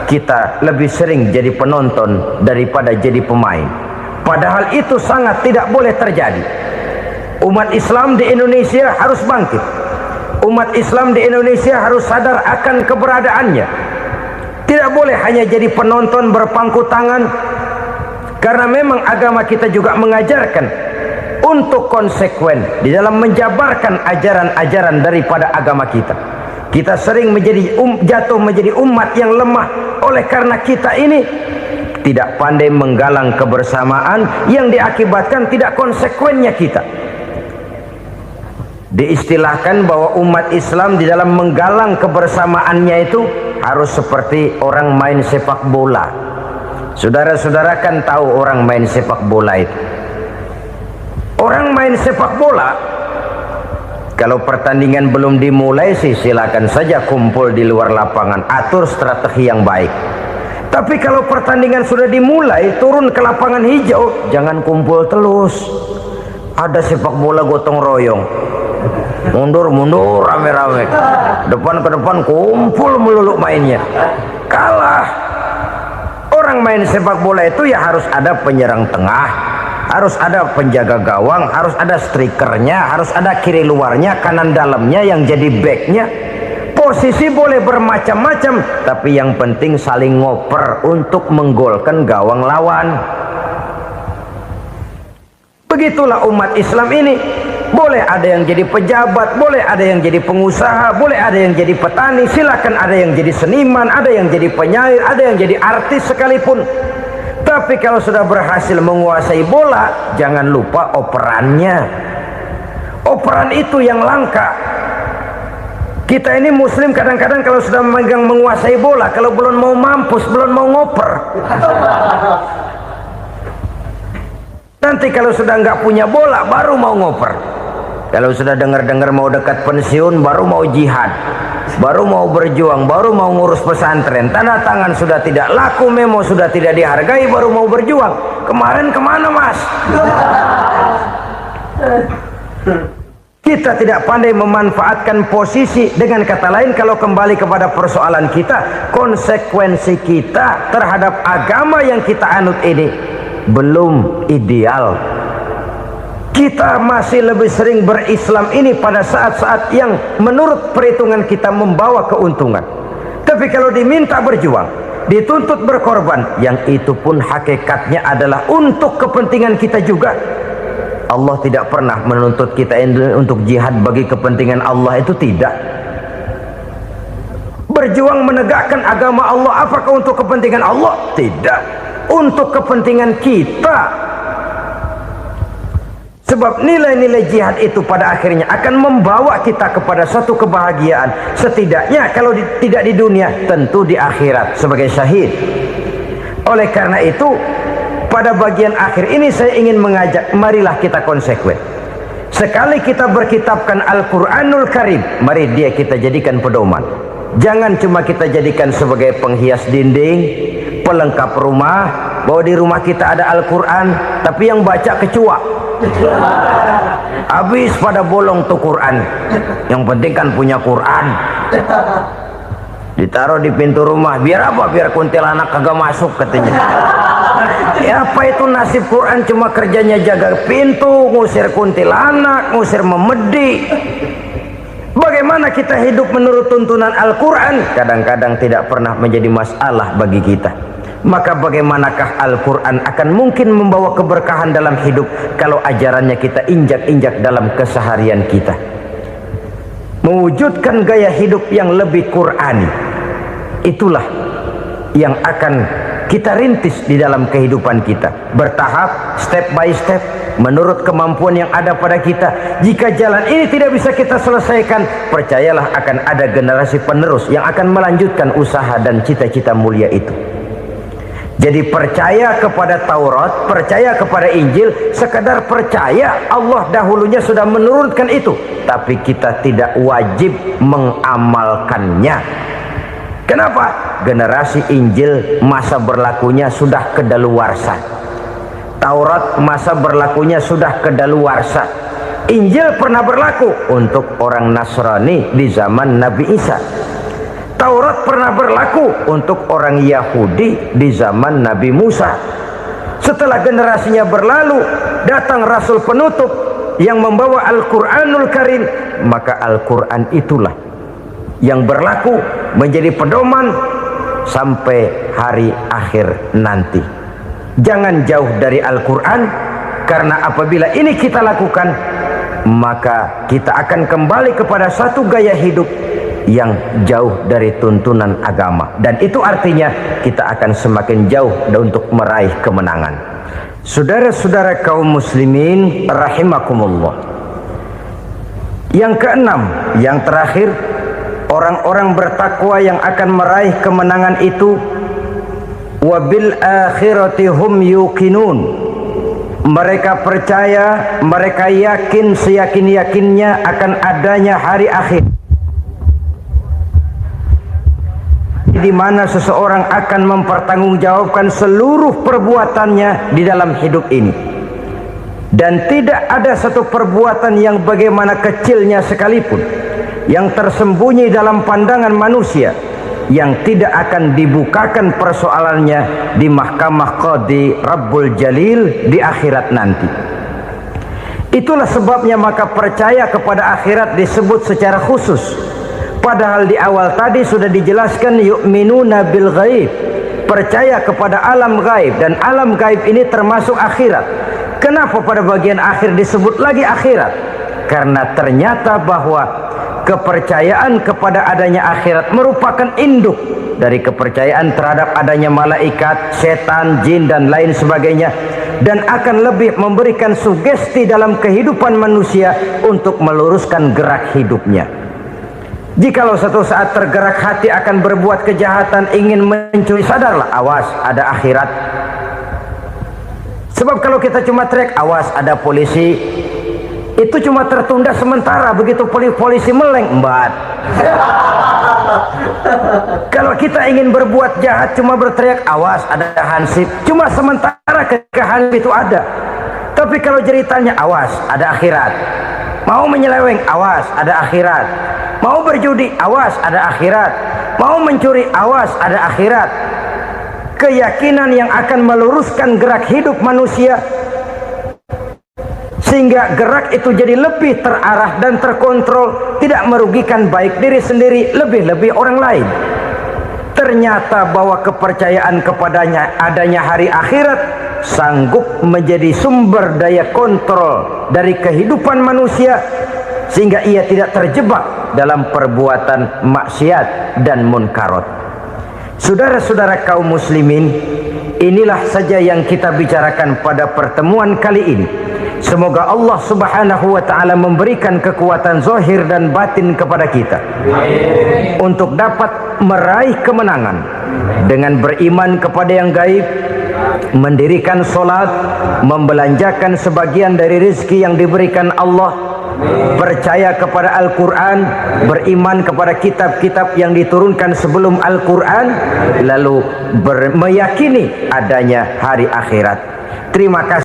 S1: kita lebih sering jadi penonton daripada jadi pemain. Padahal itu sangat tidak boleh terjadi. Umat Islam di Indonesia harus bangkit. Umat Islam di Indonesia harus sadar akan keberadaannya. Tidak boleh hanya jadi penonton berpangku tangan, karena memang agama kita juga mengajarkan untuk konsekuen di dalam menjabarkan ajaran-ajaran daripada agama kita. Kita sering menjadi jatuh menjadi umat yang lemah oleh karena kita ini tidak pandai menggalang kebersamaan yang diakibatkan tidak konsekuennya kita. Diistilahkan bahwa umat Islam di dalam menggalang kebersamaannya itu harus seperti orang main sepak bola. Saudara-saudara kan tahu orang main sepak bola itu. Orang main sepak bola, kalau pertandingan belum dimulai sih silakan saja kumpul di luar lapangan, atur strategi yang baik. Tapi kalau pertandingan sudah dimulai, turun ke lapangan hijau, jangan kumpul terus. Ada sepak bola gotong royong, mundur-mundur rame-rame, depan ke depan kumpul melulu mainnya. Kalah. Orang main sepak bola itu ya harus ada penyerang tengah, harus ada penjaga gawang, harus ada strikernya, harus ada kiri luarnya, kanan dalamnya yang jadi backnya. Posisi boleh bermacam-macam, tapi yang penting saling ngoper untuk menggolkan gawang lawan. Begitulah umat Islam ini. Boleh ada yang jadi pejabat, boleh ada yang jadi pengusaha, boleh ada yang jadi petani, silakan ada yang jadi seniman, ada yang jadi penyair, ada yang jadi artis sekalipun. Tapi kalau sudah berhasil menguasai bola, jangan lupa operannya. Operan itu yang langka. Kita ini muslim kadang-kadang kalau sudah memegang menguasai bola, kalau belum mau mampus, belum mau ngoper. Nanti kalau sudah nggak punya bola, baru mau ngoper. Kalau sudah dengar-dengar mau dekat pensiun, baru mau jihad, baru mau berjuang, baru mau ngurus pesantren. Tanda tangan sudah tidak laku, memo sudah tidak dihargai, baru mau berjuang. Kemarin kemana, Mas? Kita tidak pandai memanfaatkan posisi. Dengan kata lain, kalau kembali kepada persoalan kita, konsekuensi kita terhadap agama yang kita anut ini belum ideal. Kita masih lebih sering berislam ini pada saat-saat yang menurut perhitungan kita membawa keuntungan. Tapi kalau diminta berjuang, dituntut berkorban, yang itu pun hakikatnya adalah untuk kepentingan kita juga. Allah tidak pernah menuntut kita untuk jihad bagi kepentingan Allah, itu tidak. Berjuang menegakkan agama Allah, apakah untuk kepentingan Allah? Tidak, untuk kepentingan kita. Sebab nilai-nilai jihad itu pada akhirnya akan membawa kita kepada satu kebahagiaan. Setidaknya kalau tidak di dunia, tentu di akhirat sebagai syahid. Oleh karena itu, pada bagian akhir ini saya ingin mengajak, marilah kita konsekuen. Sekali kita berkitabkan Al-Quranul Karim, mari dia kita jadikan pedoman. Jangan cuma kita jadikan sebagai penghias dinding, pelengkap rumah, bahwa di rumah kita ada Al-Quran, tapi yang baca kecoa. Habis pada bolong tuh Quran. Yang penting kan punya Quran. Ditaruh di pintu rumah, biar apa? Biar kuntilanak kagak masuk katanya. Ya apa itu nasib Quran, cuma kerjanya jaga pintu, ngusir kuntilanak, ngusir memedi. Bagaimana kita hidup menurut tuntunan Al-Quran? Kadang-kadang tidak pernah menjadi masalah bagi kita. Maka bagaimanakah Al-Quran akan mungkin membawa keberkahan dalam hidup kalau ajarannya kita injak-injak dalam keseharian kita? Mewujudkan gaya hidup yang lebih Qurani, itulah yang akan kita rintis di dalam kehidupan kita, bertahap, step by step, menurut kemampuan yang ada pada kita. Jika jalan ini tidak bisa kita selesaikan, percayalah akan ada generasi penerus yang akan melanjutkan usaha dan cita-cita mulia itu. Jadi percaya kepada Taurat, percaya kepada Injil, sekadar percaya Allah dahulunya sudah menurunkan itu, tapi kita tidak wajib mengamalkannya. Kenapa? Generasi Injil masa berlakunya sudah kedaluarsa. Taurat masa berlakunya sudah kedaluarsa. Injil pernah berlaku untuk orang Nasrani di zaman Nabi Isa. Taurat pernah berlaku untuk orang Yahudi di zaman Nabi Musa. Setelah generasinya berlalu, datang Rasul penutup yang membawa Al-Quranul Karim, maka Al-Quran itulah yang berlaku menjadi pedoman sampai hari akhir nanti. Jangan jauh dari Al-Quran, karena apabila ini kita lakukan, maka kita akan kembali kepada satu gaya hidup yang jauh dari tuntunan agama, dan itu artinya kita akan semakin jauh untuk meraih kemenangan. Saudara-saudara kaum muslimin rahimakumullah, yang keenam, yang terakhir, orang-orang bertakwa yang akan meraih kemenangan itu wabil akhirati hum yuqinun. Mereka percaya, mereka yakin seyakin-yakinnya akan adanya hari akhir, di mana seseorang akan mempertanggungjawabkan seluruh perbuatannya di dalam hidup ini, dan tidak ada satu perbuatan yang bagaimana kecilnya sekalipun yang tersembunyi dalam pandangan manusia yang tidak akan dibukakan persoalannya di mahkamah Qadi Rabbul Jalil di akhirat nanti. Itulah sebabnya maka percaya kepada akhirat disebut secara khusus. Padahal di awal tadi sudah dijelaskan yu'minuna bil ghaib, percaya kepada alam gaib, dan alam gaib ini termasuk akhirat. Kenapa pada bagian akhir disebut lagi akhirat? Karena ternyata bahwa kepercayaan kepada adanya akhirat merupakan induk dari kepercayaan terhadap adanya malaikat, setan, jin dan lain sebagainya, dan akan lebih memberikan sugesti dalam kehidupan manusia untuk meluruskan gerak hidupnya. Jikalau satu saat tergerak hati akan berbuat kejahatan, ingin mencuri, sadarlah, awas ada akhirat. Sebab kalau kita cuma teriak awas ada polisi, itu cuma tertunda sementara, begitu polisi meleng embat. Kalau kita ingin berbuat jahat cuma berteriak awas ada hansip, cuma sementara ketika hansip itu ada. Tapi kalau ceritanya awas ada akhirat, mau menyeleweng awas ada akhirat, mau berjudi awas ada akhirat, mau mencuri awas ada akhirat. Keyakinan yang akan meluruskan gerak hidup manusia sehingga gerak itu jadi lebih terarah dan terkontrol, tidak merugikan baik diri sendiri, lebih-lebih orang lain. Ternyata bahwa kepercayaan kepadanya adanya hari akhirat sanggup menjadi sumber daya kontrol dari kehidupan manusia, sehingga ia tidak terjebak dalam perbuatan maksiat dan munkarat. Saudara-saudara kaum muslimin, inilah saja yang kita bicarakan pada pertemuan kali ini. Semoga Allah subhanahu wa ta'ala memberikan kekuatan zahir dan batin kepada kita untuk dapat meraih kemenangan dengan beriman kepada yang gaib, mendirikan solat, membelanjakan sebagian dari rezeki yang diberikan Allah, percaya kepada Al-Quran, beriman kepada kitab-kitab yang diturunkan sebelum Al-Quran, lalu meyakini adanya hari akhirat. Terima kasih.